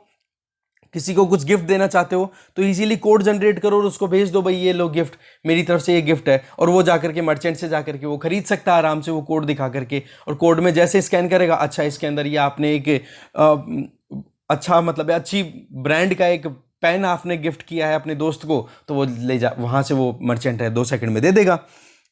किसी को कुछ गिफ्ट देना चाहते हो तो इजीली कोड जनरेट करो और उसको भेज दो, भाई ये लो गिफ्ट, मेरी तरफ से ये गिफ्ट है, और वो जाकर के मर्चेंट से जाकर के वो खरीद सकता है आराम से, वो कोड दिखा करके। और कोड में जैसे स्कैन करेगा, अच्छा इसके अंदर ये आपने एक अच्छा मतलब अच्छी ब्रांड का एक पेन आपने गिफ्ट किया है अपने दोस्त को, तो वो ले जा, वहाँ से वो मर्चेंट है 2 सेकंड में दे देगा।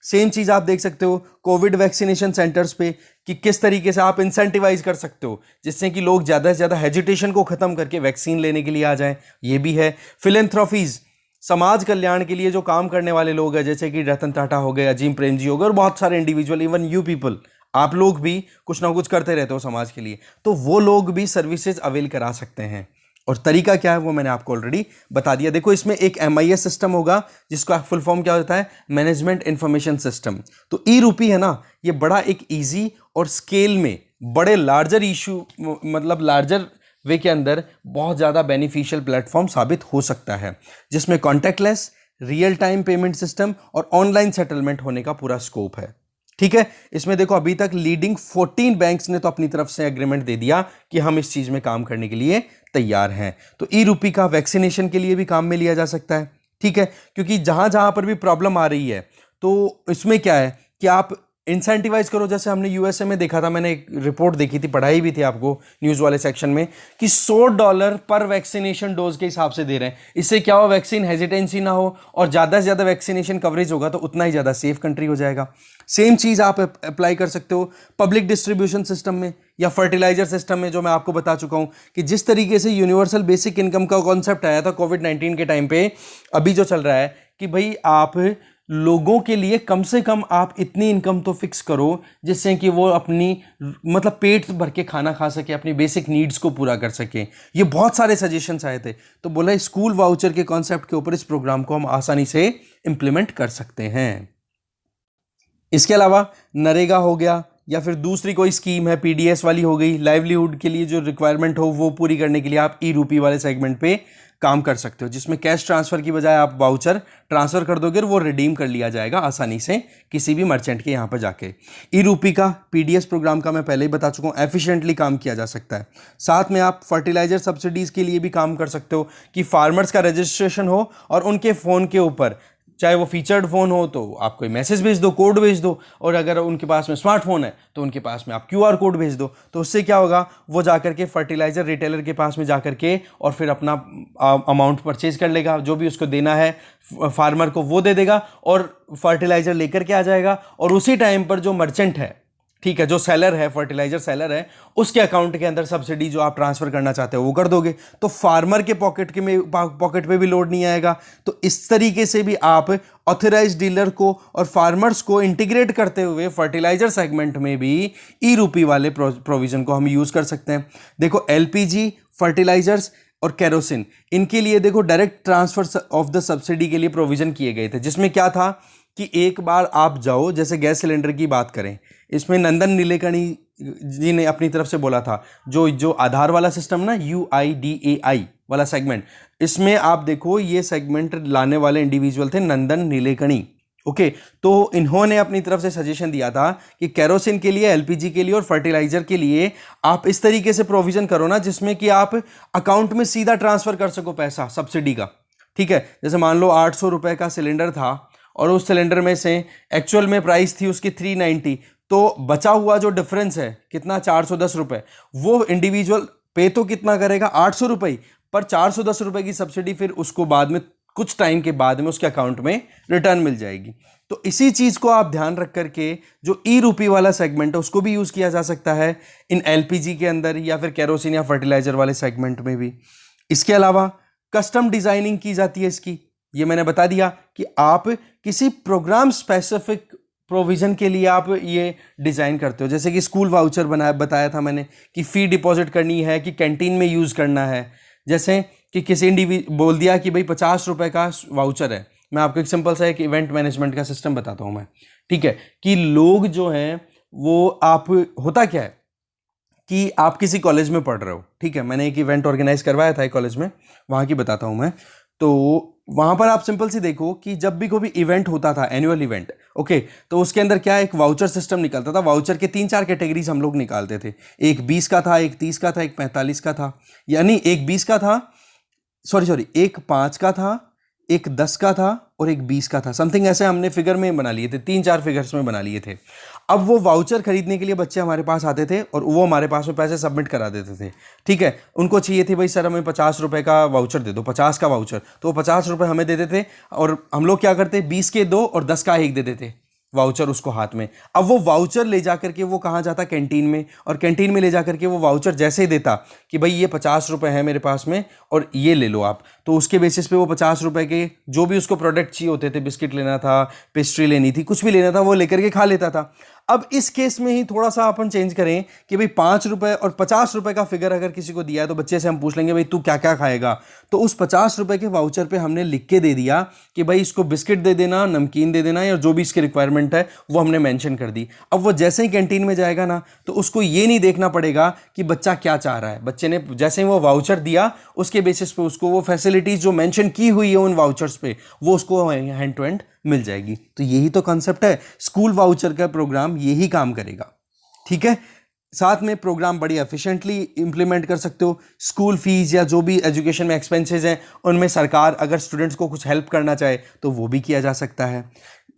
सेम चीज़ आप देख सकते हो कोविड वैक्सीनेशन सेंटर्स पे, कि किस तरीके से आप इंसेंटिवाइज कर सकते हो जिससे कि लोग ज़्यादा से ज़्यादा हेजिटेशन को ख़त्म करके वैक्सीन लेने के लिए आ जाएं। ये भी है। फिलेंथ्रोफीज, समाज कल्याण के लिए जो काम करने वाले लोग हैं, जैसे कि रतन टाटा हो गए, अजीम प्रेम जी हो गए, और बहुत सारे इंडिविजुअल, इवन यू पीपल, आप लोग भी कुछ ना कुछ करते रहते हो समाज के लिए, तो वो लोग भी सर्विसेज अवेल करा सकते हैं। और तरीका क्या है वो मैंने आपको ऑलरेडी बता दिया। देखो इसमें एक MIS सिस्टम होगा, जिसका फुल फॉर्म क्या होता है, मैनेजमेंट इंफॉर्मेशन सिस्टम। तो ई रूपी है ना, ये बड़ा एक इजी और स्केल में बड़े लार्जर इशू, मतलब लार्जर वे के अंदर बहुत ज़्यादा बेनिफिशियल प्लेटफॉर्म साबित हो सकता है, जिसमें contactless, real time payment system और ऑनलाइन सेटलमेंट होने का पूरा स्कोप है। ठीक है, इसमें देखो अभी तक लीडिंग 14 बैंक्स ने तो अपनी तरफ से एग्रीमेंट दे दिया कि हम इस चीज में काम करने के लिए तैयार हैं। तो ई रूपी का वैक्सीनेशन के लिए भी काम में लिया जा सकता है। ठीक है, क्योंकि जहां जहां पर भी प्रॉब्लम आ रही है, तो इसमें क्या है कि आप इंसेंटिवाइज करो। जैसे हमने यूएसए में देखा था, मैंने एक रिपोर्ट देखी थी, पढ़ाई भी थी आपको न्यूज़ वाले सेक्शन में, कि $100 पर वैक्सीनेशन डोज के हिसाब से दे रहे हैं। इससे क्या हो, वैक्सीन हेजिटेंसी ना हो, और ज़्यादा से ज़्यादा वैक्सीनेशन कवरेज होगा तो उतना ही ज़्यादा सेफ कंट्री हो जाएगा। सेम चीज़ आप अप्लाई कर सकते हो पब्लिक डिस्ट्रीब्यूशन सिस्टम में या फर्टिलाइजर सिस्टम में, जो मैं आपको बता चुका हूँ कि जिस तरीके से यूनिवर्सल बेसिक इनकम का कॉन्सेप्ट आया था कोविड-19 के टाइम पे, अभी जो चल रहा है कि भाई आप लोगों के लिए कम से कम आप इतनी इनकम तो फिक्स करो जिससे कि वो अपनी मतलब पेट भर के खाना खा सके, अपनी बेसिक नीड्स को पूरा कर सके। ये बहुत सारे सजेशंस आए थे, तो बोला स्कूल वाउचर के कॉन्सेप्ट के ऊपर इस प्रोग्राम को हम आसानी से इंप्लीमेंट कर सकते हैं। इसके अलावा नरेगा हो गया या फिर दूसरी कोई स्कीम है, पीडीएस वाली हो गई, लाइवलीहुड के लिए जो रिक्वायरमेंट हो वो पूरी करने के लिए आप ई रूपी वाले सेगमेंट पे काम कर सकते हो, जिसमें कैश ट्रांसफ़र की बजाय आप वाउचर ट्रांसफ़र कर दोगे और वो रिडीम कर लिया जाएगा आसानी से किसी भी मर्चेंट के यहाँ पर जाके। ई रूपी का पीडीएस प्रोग्राम का मैं पहले ही बता चुका हूँ, एफिशिएंटली काम किया जा सकता है। साथ में आप फर्टिलाइजर सब्सिडीज़ के लिए भी काम कर सकते हो कि फार्मर्स का रजिस्ट्रेशन हो और उनके फ़ोन के ऊपर, चाहे वो फीचर्ड फ़ोन हो तो आप कोई मैसेज भेज दो, कोड भेज दो, और अगर उनके पास में स्मार्टफोन है तो उनके पास में आप क्यूआर कोड भेज दो। तो उससे क्या होगा, वो जाकर के फर्टिलाइज़र रिटेलर के पास में जाकर के और फिर अपना अमाउंट परचेज कर लेगा, जो भी उसको देना है फार्मर को वो दे देगा और फर्टिलाइज़र लेकर के आ जाएगा। और उसी टाइम पर जो मर्चेंट है, ठीक है, जो सेलर है, फर्टिलाइजर सेलर है, उसके अकाउंट के अंदर सब्सिडी जो आप ट्रांसफर करना चाहते हो वो कर दोगे, तो फार्मर के पॉकेट पे भी लोड नहीं आएगा। तो इस तरीके से भी आप ऑथराइज डीलर को और फार्मर्स को इंटीग्रेट करते हुए फर्टिलाइजर सेगमेंट में भी ई रूपी वाले प्रोविजन को हम यूज कर सकते हैं। देखो एलपीजी, फर्टिलाइजर्स और केरोसिन, इनके लिए देखो direct transfer of the subsidy के लिए प्रोविजन किए गए थे, जिसमें क्या था कि एक बार आप जाओ, जैसे गैस सिलेंडर की बात करें, इसमें नंदन नीलेकणी जी ने अपनी तरफ से बोला था, जो आधार वाला सिस्टम ना, UIDAI वाला सेगमेंट, इसमें आप देखो ये सेगमेंट लाने वाले इंडिविजुअल थे नंदन नीलेकणी। ओके, तो इन्होंने अपनी तरफ से सजेशन दिया था कि केरोसिन के लिए, एलपीजी के लिए और फर्टिलाइजर के लिए आप इस तरीके से प्रोविजन करो ना जिसमें कि आप अकाउंट में सीधा ट्रांसफर कर सको पैसा सब्सिडी का। ठीक है, जैसे मान लो 800 रुपए का सिलेंडर था और उस सिलेंडर में से एक्चुअल में प्राइस थी उसकी 390, तो बचा हुआ जो डिफरेंस है कितना, 410 रुपए, वो इंडिविजुअल पे तो कितना करेगा, 800 रुपए, पर 410 रुपए की सब्सिडी फिर उसको बाद में कुछ टाइम के बाद में उसके अकाउंट में रिटर्न मिल जाएगी। तो इसी चीज को आप ध्यान रख करके जो ई रूपी वाला सेगमेंट है उसको भी यूज किया जा सकता है इन एलपीजी के अंदर या फिर केरोसिन या फर्टिलाइजर वाले सेगमेंट में भी। इसके अलावा कस्टम डिजाइनिंग की जाती है इसकी, ये मैंने बता दिया कि आप किसी प्रोग्राम स्पेसिफिक प्रोविजन के लिए आप ये डिज़ाइन करते हो, जैसे कि स्कूल वाउचर बताया था मैंने कि फ़ी डिपॉजिट करनी है कि कैंटीन में यूज़ करना है। जैसे कि किसी बोल दिया कि भाई 50 रुपए का वाउचर है, मैं आपको एक सिंपल सा एक इवेंट मैनेजमेंट का सिस्टम बताता हूँ मैं, ठीक है, कि लोग जो हैं वो आप, होता क्या है कि आप किसी कॉलेज में पढ़ रहे हो, ठीक है, मैंने एक इवेंट ऑर्गेनाइज करवाया था एक कॉलेज में, वहाँ की बताता हूँ मैं। तो वहाँ पर आप सिंपल सी देखो कि जब भी कोई इवेंट होता था, एनुअल इवेंट, ओके, तो उसके अंदर क्या एक वाउचर सिस्टम निकलता था। वाउचर के 3-4 कैटेगरीज हम लोग निकालते थे, एक 20 का था, एक 30 का था, एक 45 का था, यानी एक 20 का था, सॉरी एक 5 का था, एक 10 का था और एक 20 का था, समथिंग ऐसे हमने फिगर में बना लिए थे, 3-4 फिगर्स में बना लिए थे। अब वो वाउचर खरीदने के लिए बच्चे हमारे पास आते थे और वो हमारे पास में पैसे सबमिट करा देते थे, ठीक है, उनको चाहिए थी भाई सर हमें 50 रुपए का वाउचर दे दो, 50 का वाउचर, तो वो 50 रुपए हमें देते थे और हम लोग क्या करते, 20 के 2 और 10 का 1 दे देते वाउचर उसको हाथ में। अब वो वाउचर ले जाकर के वो कहाँ जाता, कैंटीन में, और कैंटीन में ले जाकर के वो वाउचर जैसे ही देता कि भाई ये 50 रुपए है मेरे पास में और ये ले लो आप, तो उसके बेसिस पे वो 50 रुपए के जो भी उसको प्रोडक्ट चाहिए होते थे, बिस्किट लेना था, पेस्ट्री लेनी थी, कुछ भी लेना था, वो लेकर के खा लेता था। अब इस केस में ही थोड़ा सा अपन चेंज करें कि भाई 5 रुपए और 50 रुपए का फिगर अगर किसी को दिया है तो बच्चे से हम पूछ लेंगे भाई तू क्या क्या खाएगा, तो उस 50 रुपए के वाउचर पे हमने लिख के दे दिया कि भाई इसको बिस्किट दे देना, नमकीन दे देना, या जो भी इसकी रिक्वायरमेंट है वो हमने मेंशन कर दी। अब वो जैसे ही कैंटीन में जाएगा ना तो उसको ये नहीं देखना पड़ेगा कि बच्चा क्या चाह रहा है, बच्चे ने जैसे ही वो वाउचर दिया उसके बेसिस पे उसको वो फैसिलिटीज जो मेंशन की हुई है उन वाउचर्स पे वो उसको हैंड टू हैंड मिल जाएगी। तो यही तो कॉन्सेप्ट है, स्कूल वाउचर का प्रोग्राम यही काम करेगा, ठीक है। साथ में प्रोग्राम बड़ी एफिशिएंटली इंप्लीमेंट कर सकते हो। स्कूल फीस या जो भी एजुकेशन में एक्सपेंसेस हैं उनमें सरकार अगर स्टूडेंट्स को कुछ हेल्प करना चाहे तो वो भी किया जा सकता है।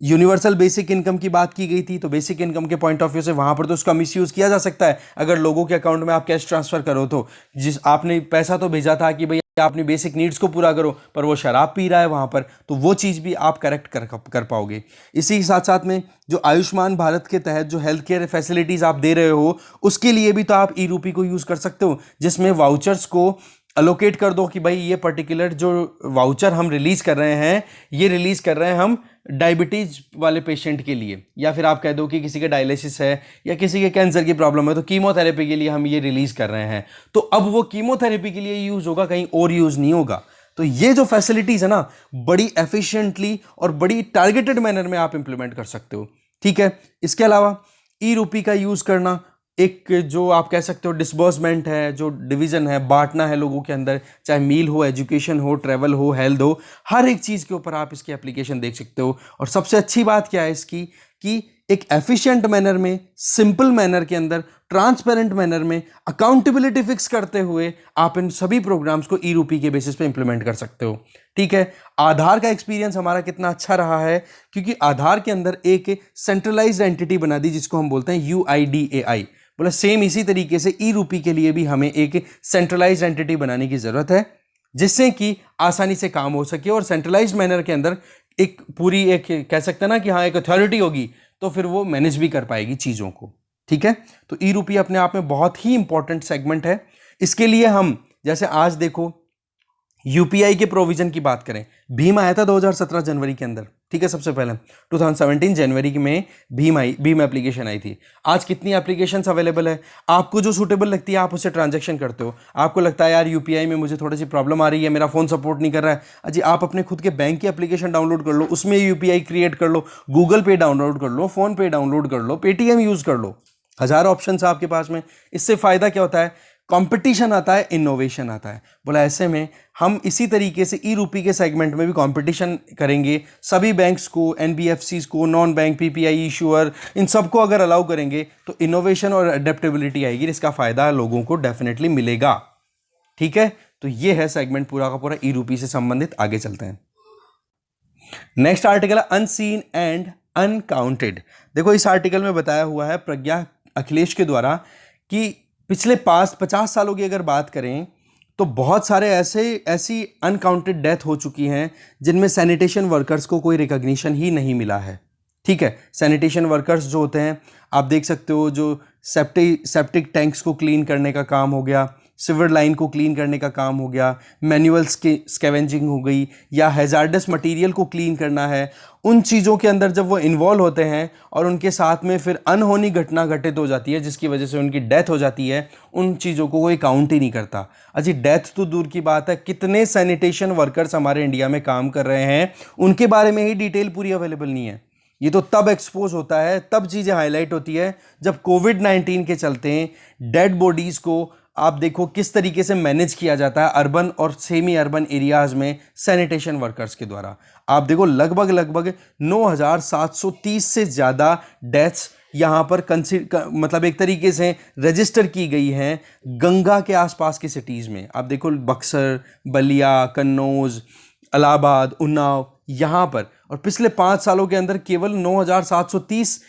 यूनिवर्सल बेसिक इनकम की बात की गई थी, तो बेसिक इनकम के पॉइंट ऑफ व्यू से वहाँ पर तो उसका मिसयूज़ किया जा सकता है। अगर लोगों के अकाउंट में आप कैश ट्रांसफ़र करो तो जिस आपने पैसा तो भेजा था कि भाई आप अपनी बेसिक नीड्स को पूरा करो, पर वो शराब पी रहा है वहाँ पर, तो वो चीज़ भी आप करेक्ट कर पाओगे। इसी के साथ साथ में जो आयुष्मान भारत के तहत जो हेल्थ केयर फैसिलिटीज़ आप दे रहे हो उसके लिए भी तो आप ई रूपी को यूज़ कर सकते हो, जिसमें वाउचर्स को अलोकेट कर दो कि भाई ये पर्टिकुलर जो वाउचर हम रिलीज़ कर रहे हैं ये रिलीज़ कर रहे हैं हम डायबिटीज़ वाले पेशेंट के लिए, या फिर आप कह दो कि किसी का डायलिसिस है या किसी के कैंसर की प्रॉब्लम है तो कीमोथेरेपी के लिए हम ये रिलीज़ कर रहे हैं, तो अब वो कीमोथेरेपी के लिए यूज़ होगा, कहीं और यूज़ नहीं होगा। तो ये जो फैसिलिटीज़ है ना बड़ी एफिशिएंटली और बड़ी टारगेटेड मैनर में आप इंप्लीमेंट कर सकते हो। ठीक है। इसके अलावा ई रूपी का यूज़ करना, एक जो आप कह सकते हो डिसबर्समेंट है, जो डिवीज़न है, बांटना है लोगों के अंदर, चाहे मील हो, एजुकेशन हो, ट्रैवल हो, हेल्थ हो, हर एक चीज़ के ऊपर आप इसकी एप्लीकेशन देख सकते हो। और सबसे अच्छी बात क्या है इसकी कि एक एफिशिएंट मैनर में, सिंपल मैनर के अंदर, ट्रांसपेरेंट मैनर में, अकाउंटेबिलिटी फिक्स करते हुए आप इन सभी प्रोग्राम्स को ई रूपी के बेसिस पे इंप्लीमेंट कर सकते हो। ठीक है। आधार का एक्सपीरियंस हमारा कितना अच्छा रहा है, क्योंकि आधार के अंदर एक सेंट्रलाइज्ड एंटिटी बना दी जिसको हम बोलते हैं UIDAI। बोला सेम इसी तरीके से ई रूपी के लिए भी हमें एक सेंट्रलाइज्ड एंटिटी बनाने की जरूरत है, जिससे कि आसानी से काम हो सके और सेंट्रलाइज्ड मैनर के अंदर एक पूरी, एक कह सकते हैं ना कि हाँ एक अथॉरिटी होगी, तो फिर वो मैनेज भी कर पाएगी चीज़ों को। ठीक है। तो ई रूपी अपने आप में बहुत ही इंपॉर्टेंट सेगमेंट है। इसके लिए हम जैसे आज देखो यूपीआई के प्रोविजन की बात करें, भीम आया था 2017 जनवरी के अंदर। ठीक है। सबसे पहले 2017 जनवरी में भीम एप्लीकेशन आई थी। आज कितनी एप्लीकेशंस अवेलेबल है, आपको जो सूटेबल लगती है आप उससे ट्रांजैक्शन करते हो। आपको लगता है यार यूपीआई में मुझे थोड़ी सी प्रॉब्लम आ रही है, मेरा फोन सपोर्ट नहीं कर रहा है, अजी आप अपने खुद के बैंक की एप्लीकेशन डाउनलोड कर लो, उसमें यूपीआई क्रिएट कर लो, गूगल पे डाउनलोड कर लो, फोन पे डाउनलोड कर लो, पेटीएम यूज कर लो, हजारों ऑप्शन है आपके पास में। इससे फायदा क्या होता है, कंपटीशन आता है, इनोवेशन आता है। बोला ऐसे में हम इसी तरीके से ई रूपी के सेगमेंट में भी कंपटीशन करेंगे, सभी बैंक्स को, एनबीएफसीज को, नॉन बैंक पीपीआई इशूअर, इन सबको अगर अलाउ करेंगे तो इनोवेशन और अडेप्टेबिलिटी आएगी, इसका फायदा लोगों को डेफिनेटली मिलेगा। ठीक है। तो ये है सेगमेंट पूरा का पूरा ई रूपी से संबंधित। आगे चलते हैं। नेक्स्ट आर्टिकल है अनसीन एंड अनकाउंटेड। देखो इस आर्टिकल में बताया हुआ है प्रज्ञा अखिलेश के द्वारा कि पिछले 50 सालों की अगर बात करें तो बहुत सारे ऐसी अनकाउंटेड डेथ हो चुकी हैं जिनमें सैनिटेशन वर्कर्स को कोई रिकॉग्निशन ही नहीं मिला है। ठीक है। सैनिटेशन वर्कर्स जो होते हैं, आप देख सकते हो, जो सेप्टिक टैंक्स को क्लीन करने का काम हो गया, सिवर लाइन को क्लीन करने का काम हो गया, मैनुअल स्कैवेंजिंग हो गई, या हैजार्डस मटेरियल को क्लीन करना है, उन चीज़ों के अंदर जब वो इन्वॉल्व होते हैं और उनके साथ में फिर अनहोनी घटना घटित हो जाती है जिसकी वजह से उनकी डेथ हो जाती है, उन चीज़ों को कोई काउंट ही नहीं करता। अजी डेथ तो दूर की बात है, कितने सैनिटेशन वर्कर्स हमारे इंडिया में काम कर रहे हैं उनके बारे में ही डिटेल पूरी अवेलेबल नहीं है। ये तो तब एक्सपोज होता है, तब चीज़ें हाईलाइट होती है जब कोविड-19 के चलते डेड बॉडीज़ को आप देखो किस तरीके से मैनेज किया जाता है अर्बन और सेमी अर्बन एरियाज में सैनिटेशन वर्कर्स के द्वारा। आप देखो लगभग 9,730 से ज़्यादा डेथ्स यहाँ पर मतलब एक तरीके से रजिस्टर की गई हैं गंगा के आसपास की सिटीज़ में। आप देखो बक्सर, बलिया, कन्नौज, इलाहाबाद, उन्नाव, यहाँ पर। और पिछले 5 सालों के अंदर केवल 9,730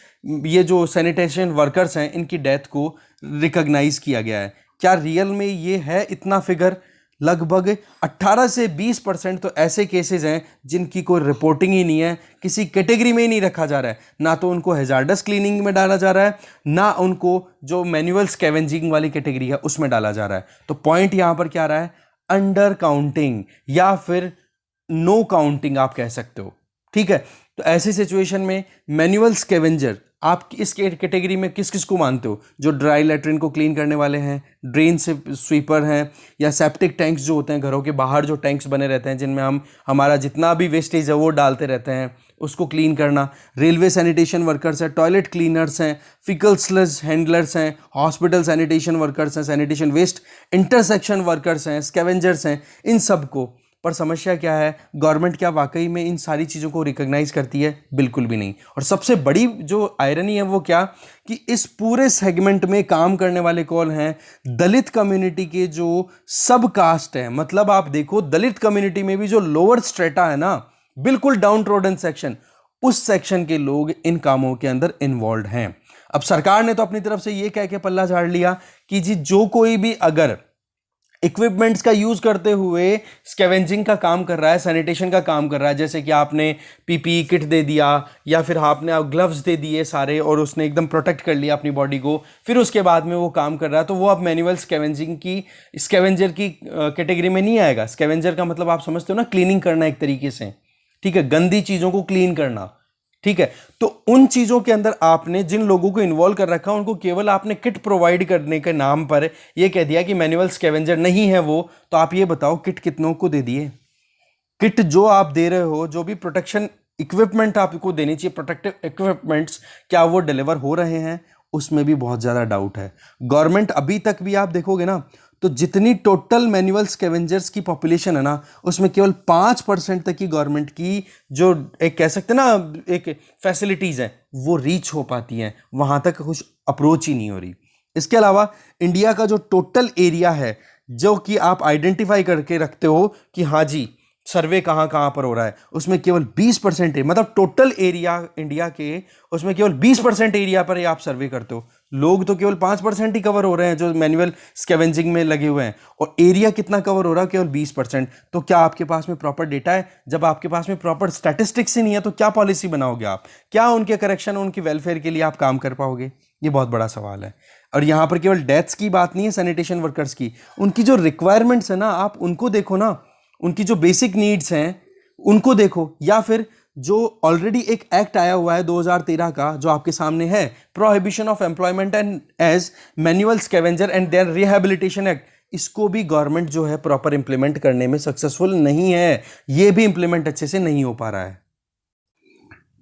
ये जो सैनिटेशन वर्कर्स हैं इनकी डेथ को रिकॉग्नाइज किया गया है। क्या रियल में ये है इतना फिगर? लगभग 18 से 20% तो ऐसे केसेस हैं जिनकी कोई रिपोर्टिंग ही नहीं है, किसी कैटेगरी में ही नहीं रखा जा रहा है। ना तो उनको हैजार्डस क्लीनिंग में डाला जा रहा है, ना उनको जो मैनुअल स्कैवेंजिंग वाली कैटेगरी है उसमें डाला जा रहा है। तो पॉइंट यहां पर क्या रहा है? अंडर काउंटिंग या फिर नो काउंटिंग आप कह सकते हो। ठीक है। तो ऐसी सिचुएशन में मैनुअल स्कैवेंजर आप इस कैटेगरी में किस किस को मानते हो? जो ड्राई लेट्रिन को क्लीन करने वाले हैं, ड्रेन से स्वीपर हैं, या सेप्टिक टैंक्स जो होते हैं घरों के बाहर जो टैंक्स बने रहते हैं जिनमें हम हमारा जितना भी वेस्टेज है वो डालते रहते हैं, उसको क्लीन करना। रेलवे सैनिटेशन वर्कर्स हैं, टॉयलेट क्लीनर्स हैं, फिकल स्लज हैंडलर्स हैं, हॉस्पिटल सैनिटेशन वर्कर्स हैं, सैनिटेशन वेस्ट इंटरसेक्शन वर्कर्स हैं, स्कैवेंजर्स हैं, इन सब को। पर समस्या क्या है? गवर्नमेंट क्या वाकई में इन सारी चीज़ों को रिकॉग्नाइज करती है? बिल्कुल भी नहीं। और सबसे बड़ी जो आयरनी है वो क्या कि इस पूरे सेगमेंट में काम करने वाले कौन हैं? दलित कम्युनिटी के जो सब कास्ट है। मतलब आप देखो दलित कम्युनिटी में भी जो लोअर स्ट्रेटा है ना, बिल्कुल डाउन ट्रोडन सेक्शन, उस सेक्शन के लोग इन कामों के अंदर इन्वॉल्व हैं। अब सरकार ने तो अपनी तरफ से ये कह के पल्ला झाड़ लिया कि जी जो कोई भी अगर इक्विपमेंट्स का यूज करते हुए स्कैवेंजिंग का काम कर रहा है, सैनिटेशन का काम कर रहा है, जैसे कि आपने पीपीई किट दे दिया या फिर आपने ग्लव्स दे दिए सारे और उसने एकदम प्रोटेक्ट कर लिया अपनी बॉडी को, फिर उसके बाद में वो काम कर रहा है, तो वो अब मैनुअल स्कैवेंजर की कैटेगरी में नहीं आएगा। स्कैवेंजर का मतलब आप समझते हो ना, क्लीनिंग करना एक तरीके से। ठीक है। गंदी चीज़ों को क्लीन करना। ठीक है। तो उन चीज़ों के अंदर आपने जिन लोगों को इन्वॉल्व कर रखा उनको केवल आपने किट प्रोवाइड करने के नाम पर यह कह दिया कि मैनुअल स्कैवेंजर नहीं है वो। तो आप ये बताओ किट कितनों को दे दिए? किट जो आप दे रहे हो, जो भी प्रोटेक्शन इक्विपमेंट आपको देनी चाहिए, प्रोटेक्टिव इक्विपमेंट्स, क्या वो डिलीवर हो रहे हैं, उसमें भी बहुत ज़्यादा डाउट है। गवर्नमेंट अभी तक भी आप देखोगे ना, तो जितनी टोटल मैनुअल स्कैवेंजर्स की पॉपुलेशन है ना, उसमें केवल 5% तक की गवर्नमेंट की जो एक कह सकते हैं ना एक फैसिलिटीज़ हैं वो रीच हो पाती हैं, वहाँ तक कुछ अप्रोच ही नहीं हो रही। इसके अलावा इंडिया का जो टोटल एरिया है जो कि आप आइडेंटिफाई करके रखते हो कि हाँ जी सर्वे कहाँ कहाँ पर हो रहा है, उसमें केवल 20% है, मतलब टोटल एरिया इंडिया के उसमें केवल 20% एरिया पर ही आप सर्वे करते हो। लोग तो केवल 5% ही कवर हो रहे हैं जो मैनुअल स्कैवेंजिंग में लगे हुए हैं, और एरिया कितना कवर हो रहा है, केवल 20%। तो क्या आपके पास में प्रॉपर डेटा है? जब आपके पास में प्रॉपर स्टैटिस्टिक्स ही नहीं है तो क्या पॉलिसी बनाओगे आप? क्या उनके करेक्शन, उनकी वेलफेयर के लिए आप काम कर पाओगे? ये बहुत बड़ा सवाल है। और यहाँ पर केवल डेथ्स की बात नहीं है सैनिटेशन वर्कर्स की, उनकी जो रिक्वायरमेंट्स है ना, आप उनको देखो ना, उनकी जो बेसिक नीड्स हैं उनको देखो, या फिर जो ऑलरेडी एक एक्ट आया हुआ है 2013 का जो आपके सामने है, prohibition of employment and as manual scavenger and their rehabilitation act, इसको भी गवर्नमेंट जो है प्रॉपर इंप्लीमेंट करने में सक्सेसफुल नहीं है। ये भी इंप्लीमेंट अच्छे से नहीं हो पा रहा है।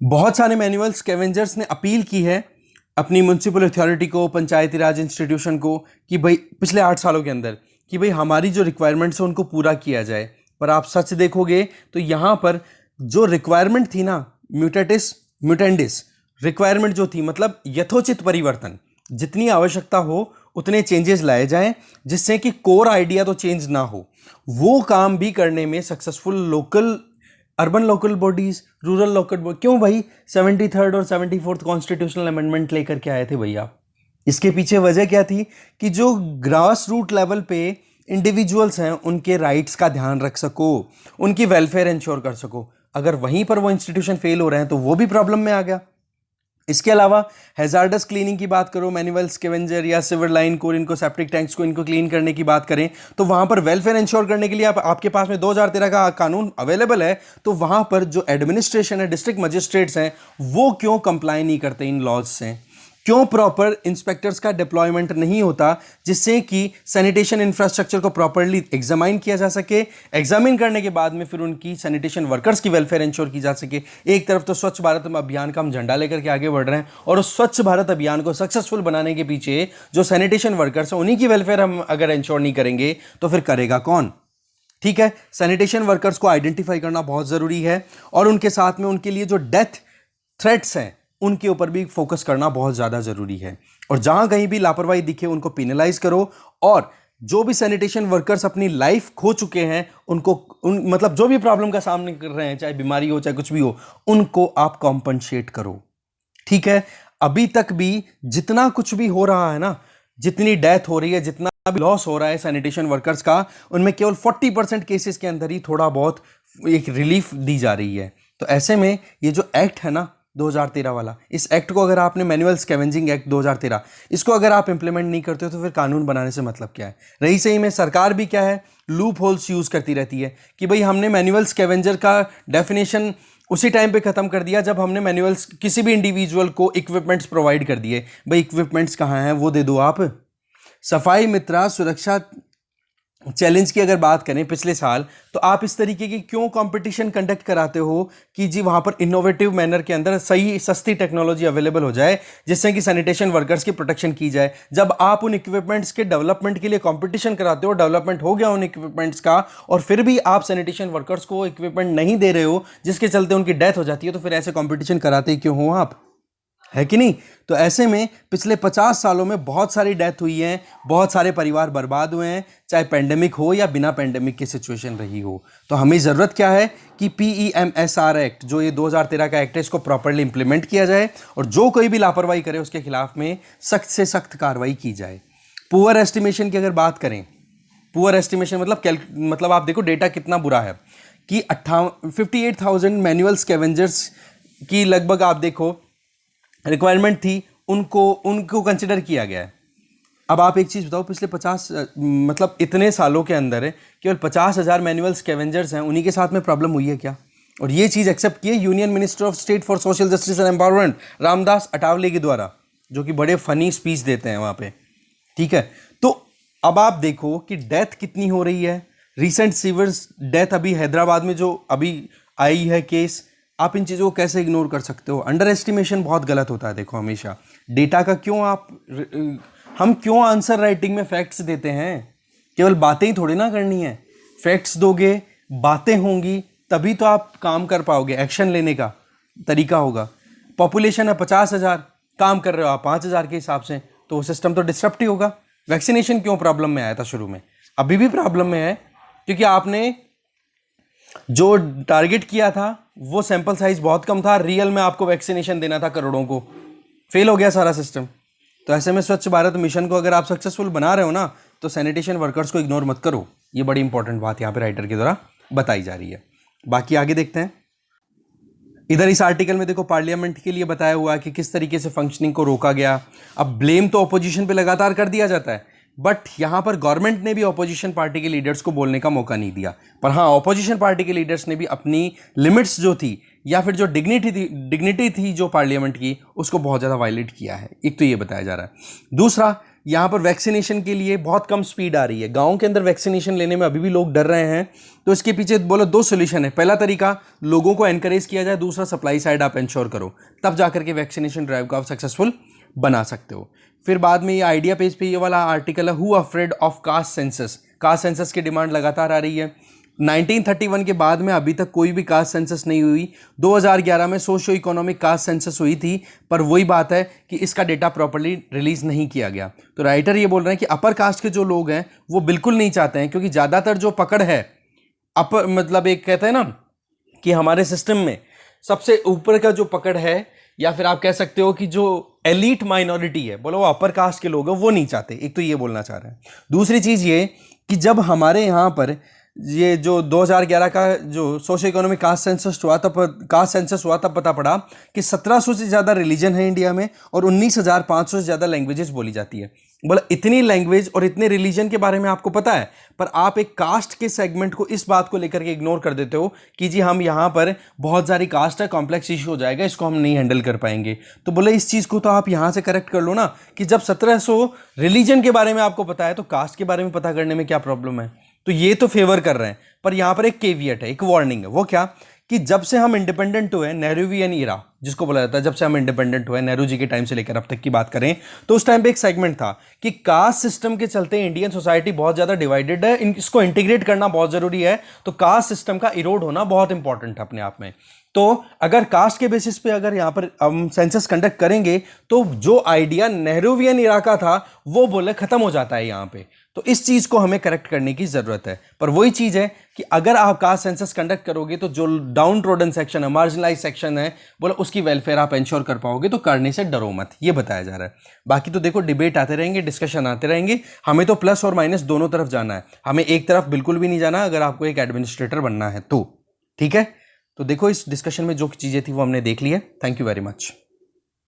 बहुत सारे मैनुअल स्कैवेंजर्स ने अपील की है अपनी म्युनिसिपल अथॉरिटी को, पंचायती राज इंस्टीट्यूशन को, कि भाई पिछले 8 सालों के अंदर कि भाई हमारी जो रिक्वायरमेंट्स है उनको पूरा किया जाए। पर आप सच देखोगे तो यहाँ पर जो रिक्वायरमेंट थी ना, म्यूटेटिस म्यूटेंडिस रिक्वायरमेंट जो थी, मतलब यथोचित परिवर्तन, जितनी आवश्यकता हो उतने चेंजेस लाए जाएं जिससे कि कोर आइडिया तो चेंज ना हो, वो काम भी करने में successful local urban local bodies, rural local body, क्यों भाई 73rd और 74th कॉन्स्टिट्यूशनल अमेंडमेंट लेकर के आए थे भैया? इसके पीछे वजह क्या थी कि जो ग्रास रूट लेवल पे इंडिविजुअल्स हैं उनके राइट्स का ध्यान रख सको, उनकी वेलफेयर इंश्योर कर सको। अगर वहीं पर वो इंस्टीट्यूशन फेल हो रहे हैं तो वो भी प्रॉब्लम में आ गया। इसके अलावा हैजार्डस क्लीनिंग की बात करो, मैनुअल स्कैवेंजर या सिवर लाइन को, इनको सेप्टिक टैंक्स को इनको क्लीन करने की बात करें, तो वहां पर वेलफेयर इंश्योर करने के लिए आपके पास में 2013 का कानून अवेलेबल है, तो वहां पर जो एडमिनिस्ट्रेशन है, डिस्ट्रिक्ट मजिस्ट्रेट्स हैं, वो क्यों कंप्लाई नहीं करते इन लॉज से? क्यों प्रॉपर इंस्पेक्टर्स का डिप्लॉयमेंट नहीं होता जिससे कि सैनिटेशन इंफ्रास्ट्रक्चर को प्रॉपरली एग्जामाइन किया जा सके, एग्जामिन करने के बाद में फिर उनकी सैनिटेशन वर्कर्स की वेलफेयर इंश्योर की जा सके। एक तरफ तो स्वच्छ भारत अभियान का हम झंडा लेकर के आगे बढ़ रहे हैं, और उस स्वच्छ भारत अभियान को सक्सेसफुल बनाने के पीछे जो सैनिटेशन वर्कर्स हैं उन्हीं की वेलफेयर हम अगर इंश्योर नहीं करेंगे तो फिर करेगा कौन? ठीक है, सैनिटेशन वर्कर्स को आइडेंटिफाई करना बहुत जरूरी है, और उनके साथ में उनके लिए जो डेथ थ्रेट्स हैं उनके ऊपर भी फोकस करना बहुत ज़्यादा ज़रूरी है। और जहां कहीं भी लापरवाही दिखे उनको पेनलाइज करो, और जो भी सैनिटेशन वर्कर्स अपनी लाइफ खो चुके हैं उनको मतलब जो भी प्रॉब्लम का सामना कर रहे हैं, चाहे बीमारी हो चाहे कुछ भी हो, उनको आप कॉम्पनसेट करो। ठीक है, अभी तक भी जितना कुछ भी हो रहा है ना, जितनी डेथ हो रही है, जितना भी लॉस हो रहा है सैनिटेशन वर्कर्स का, उनमें केवल 40% केसेस के अंदर ही थोड़ा बहुत एक रिलीफ दी जा रही है। तो ऐसे में ये जो एक्ट है ना 2013 वाला, इस एक्ट को अगर आपने मैनुअल स्कैवेंजिंग एक्ट 2013 इसको अगर आप इंप्लीमेंट नहीं करते हो तो फिर कानून बनाने से मतलब क्या है? रही सही में सरकार भी क्या है, लूप होल्स यूज करती रहती है कि भाई हमने मैनुअल स्कैवेंजर का डेफिनेशन उसी टाइम पे खत्म कर दिया जब हमने मैनुअल किसी भी इंडिविजुअल को इक्विपमेंट्स प्रोवाइड कर दिए। भाई इक्विपमेंट्स कहाँ हैं, वो दे दो आप। सफाई मित्रा सुरक्षा चैलेंज की अगर बात करें पिछले साल, तो आप इस तरीके की क्यों कंपटीशन कंडक्ट कराते हो कि जी वहां पर इनोवेटिव मैनर के अंदर सही सस्ती टेक्नोलॉजी अवेलेबल हो जाए जिससे कि सैनिटेशन वर्कर्स की प्रोटेक्शन की जाए। जब आप उन इक्विपमेंट्स के डेवलपमेंट के लिए कंपटीशन कराते हो, डेवलपमेंट हो गया उन इक्विपमेंट्स का, और फिर भी आप सैनिटेशन वर्कर्स को इक्विपमेंट नहीं दे रहे हो जिसके चलते उनकी डेथ हो जाती है, तो फिर ऐसे कॉम्पिटिशन कराते क्यों हो आप? है कि नहीं? तो ऐसे में पिछले 50 सालों में बहुत सारी डेथ हुई है, बहुत सारे परिवार बर्बाद हुए हैं, चाहे पेंडेमिक हो या बिना पेंडेमिक की सिचुएशन रही हो। तो हमें ज़रूरत क्या है कि PEMSR एक्ट, जो ये 2013 का एक्ट है, इसको प्रॉपर्ली इंप्लीमेंट किया जाए, और जो कोई भी लापरवाही करे उसके खिलाफ में सख्त से सख्त कार्रवाई की जाए। पुअर एस्टिमेशन की अगर बात करें, पुअर एस्टिमेशन मतलब आप देखो डेटा कितना बुरा है कि 58,000 मैनुअल स्कैवेंजर्स की लगभग आप देखो रिक्वायरमेंट थी, उनको कंसिडर किया गया है। अब आप एक चीज़ बताओ, पिछले 50 मतलब इतने सालों के अंदर केवल 50,000 मैनुअल स्कैवेंजर्स हैं, उन्हीं के साथ में प्रॉब्लम हुई है क्या? और ये चीज़ एक्सेप्ट की है union minister of state for social justice and empowerment Ramdas Athawale के द्वारा, जो कि बड़े फनी स्पीच देते हैं वहाँ पे। ठीक है, तो अब आप देखो कि डेथ कितनी हो रही है। रिसेंट सीवर्स डेथ अभी हैदराबाद में जो अभी आई है केस, आप इन चीज़ों को कैसे इग्नोर कर सकते हो? अंडर एस्टिमेशन बहुत गलत होता है। देखो हमेशा डेटा का हम क्यों आंसर राइटिंग में फैक्ट्स देते हैं? केवल बातें ही थोड़ी ना करनी है। फैक्ट्स दोगे, बातें होंगी, तभी तो आप काम कर पाओगे, एक्शन लेने का तरीका होगा। पॉपुलेशन है 50,000, काम कर रहे हो आप 5,000 के हिसाब से, तो वो सिस्टम तो डिस्टर्ब ही होगा। वैक्सीनेशन क्यों प्रॉब्लम में आया था शुरू में, अभी भी प्रॉब्लम में है, क्योंकि आपने जो टारगेट किया था वो सैंपल साइज बहुत कम था। रियल में आपको वैक्सीनेशन देना था करोड़ों को, फेल हो गया सारा सिस्टम। तो ऐसे में स्वच्छ भारत मिशन को अगर आप सक्सेसफुल बना रहे हो ना, तो सैनिटेशन वर्कर्स को इग्नोर मत करो। ये बड़ी इंपॉर्टेंट बात यहाँ पे राइटर के द्वारा बताई जा रही है। बाकी आगे देखते हैं। इधर इस आर्टिकल में देखो पार्लियामेंट के लिए बताया हुआ है कि किस तरीके से फंक्शनिंग को रोका गया। अब ब्लेम तो ऑपोजिशन पे लगातार कर दिया जाता है, बट यहां पर गवर्नमेंट ने भी ऑपोजिशन पार्टी के लीडर्स को बोलने का मौका नहीं दिया। पर हाँ, ऑपोजिशन पार्टी के लीडर्स ने भी अपनी लिमिट्स जो थी या फिर जो डिग्निटी थी जो पार्लियामेंट की, उसको बहुत ज़्यादा वायलेट किया है। एक तो ये बताया जा रहा है। दूसरा, यहाँ पर वैक्सीनेशन के लिए बहुत कम स्पीड आ रही है। गाँव के अंदर वैक्सीनेशन लेने में अभी भी लोग डर रहे हैं। तो इसके पीछे बोलो 2 सोल्यूशन है। पहला तरीका, लोगों को एनकरेज किया जाए। दूसरा, सप्लाई साइड आप इंश्योर करो, तब जाकर के वैक्सीनेशन ड्राइव को आप सक्सेसफुल बना सकते हो। फिर बाद में ये आइडिया पेज पे ये वाला आर्टिकल है, who afraid of caste census. Caste census की डिमांड लगातार आ रही है। 1931 के बाद में अभी तक कोई भी कास्ट सेंसस नहीं हुई। 2011 में सोशियो इकोनॉमिक कास्ट सेंसस हुई थी, पर वही बात है कि इसका डेटा प्रॉपर्ली रिलीज नहीं किया गया। तो राइटर ये बोल रहे हैं कि अपर कास्ट के जो लोग हैं वो बिल्कुल नहीं चाहते हैं, क्योंकि ज़्यादातर जो पकड़ है अपर, मतलब एक कहते हैं ना कि हमारे सिस्टम में सबसे ऊपर का जो पकड़ है, या फिर आप कह सकते हो कि जो एलीट माइनॉरिटी है, बोलो वो अपर कास्ट के लोग हैं, वो नहीं चाहते। एक तो ये बोलना चाह रहे हैं। दूसरी चीज़ ये कि जब हमारे यहाँ पर ये जो 2011 का जो सोशो इकोनॉमिक कास्ट सेंसस हुआ, तब पता पड़ा कि 1700 से ज़्यादा रिलीजन है इंडिया में और 19,500 से ज़्यादा लैंग्वेजेस बोली जाती है। बोला इतनी लैंग्वेज और इतने रिलीजन के बारे में आपको पता है, पर आप एक कास्ट के सेगमेंट को, इस बात को लेकर के इग्नोर कर देते हो कि जी हम यहाँ पर बहुत सारी कास्ट है, कॉम्प्लेक्स इशू हो जाएगा, इसको हम नहीं हैंडल कर पाएंगे। तो बोले इस चीज़ को तो आप यहाँ से करेक्ट कर लो ना, कि जब 1700 रिलीजन के बारे में आपको पता है, तो कास्ट के बारे में पता करने में क्या प्रॉब्लम है? तो ये तो फेवर कर रहे हैं। पर यहाँ पर एक केवियट है, एक वार्निंग है। वो क्या कि जब से हम इंडिपेंडेंट हुए, नेहरूवियन ईरा जिसको बोला जाता है, जब से हम इंडिपेंडेंट हुए, नेहरू जी के टाइम से लेकर अब तक की बात करें, तो उस टाइम पे एक सेगमेंट था कि कास्ट सिस्टम के चलते इंडियन सोसाइटी बहुत ज़्यादा डिवाइडेड है, इसको इंटीग्रेट करना बहुत ज़रूरी है। तो कास्ट सिस्टम का इरोड होना बहुत इंपॉर्टेंट है अपने आप में। तो अगर कास्ट के बेसिस पे अगर यहाँ पर हम सेंसस कंडक्ट करेंगे, तो जो आइडिया नेहरूवियन इरा का था वो बोले खत्म हो जाता है यहाँ पे। तो इस चीज़ को हमें करेक्ट करने की ज़रूरत है। पर वही चीज़ है कि अगर आप कास्ट सेंसस कंडक्ट करोगे, तो जो डाउन ट्रोडन सेक्शन है, मार्जिनलाइज सेक्शन है, बोला उसकी वेलफेयर आप इंश्योर कर पाओगे। तो करने से डरो मत, ये बताया जा रहा है। बाकी तो देखो डिबेट आते रहेंगे, डिस्कशन आते रहेंगे। हमें तो प्लस और माइनस दोनों तरफ जाना है, हमें एक तरफ बिल्कुल भी नहीं जाना अगर आपको एक एडमिनिस्ट्रेटर बनना है तो। ठीक है, तो देखो इस डिस्कशन में जो चीज़ें थी वो हमने देख ली है। Thank you very much.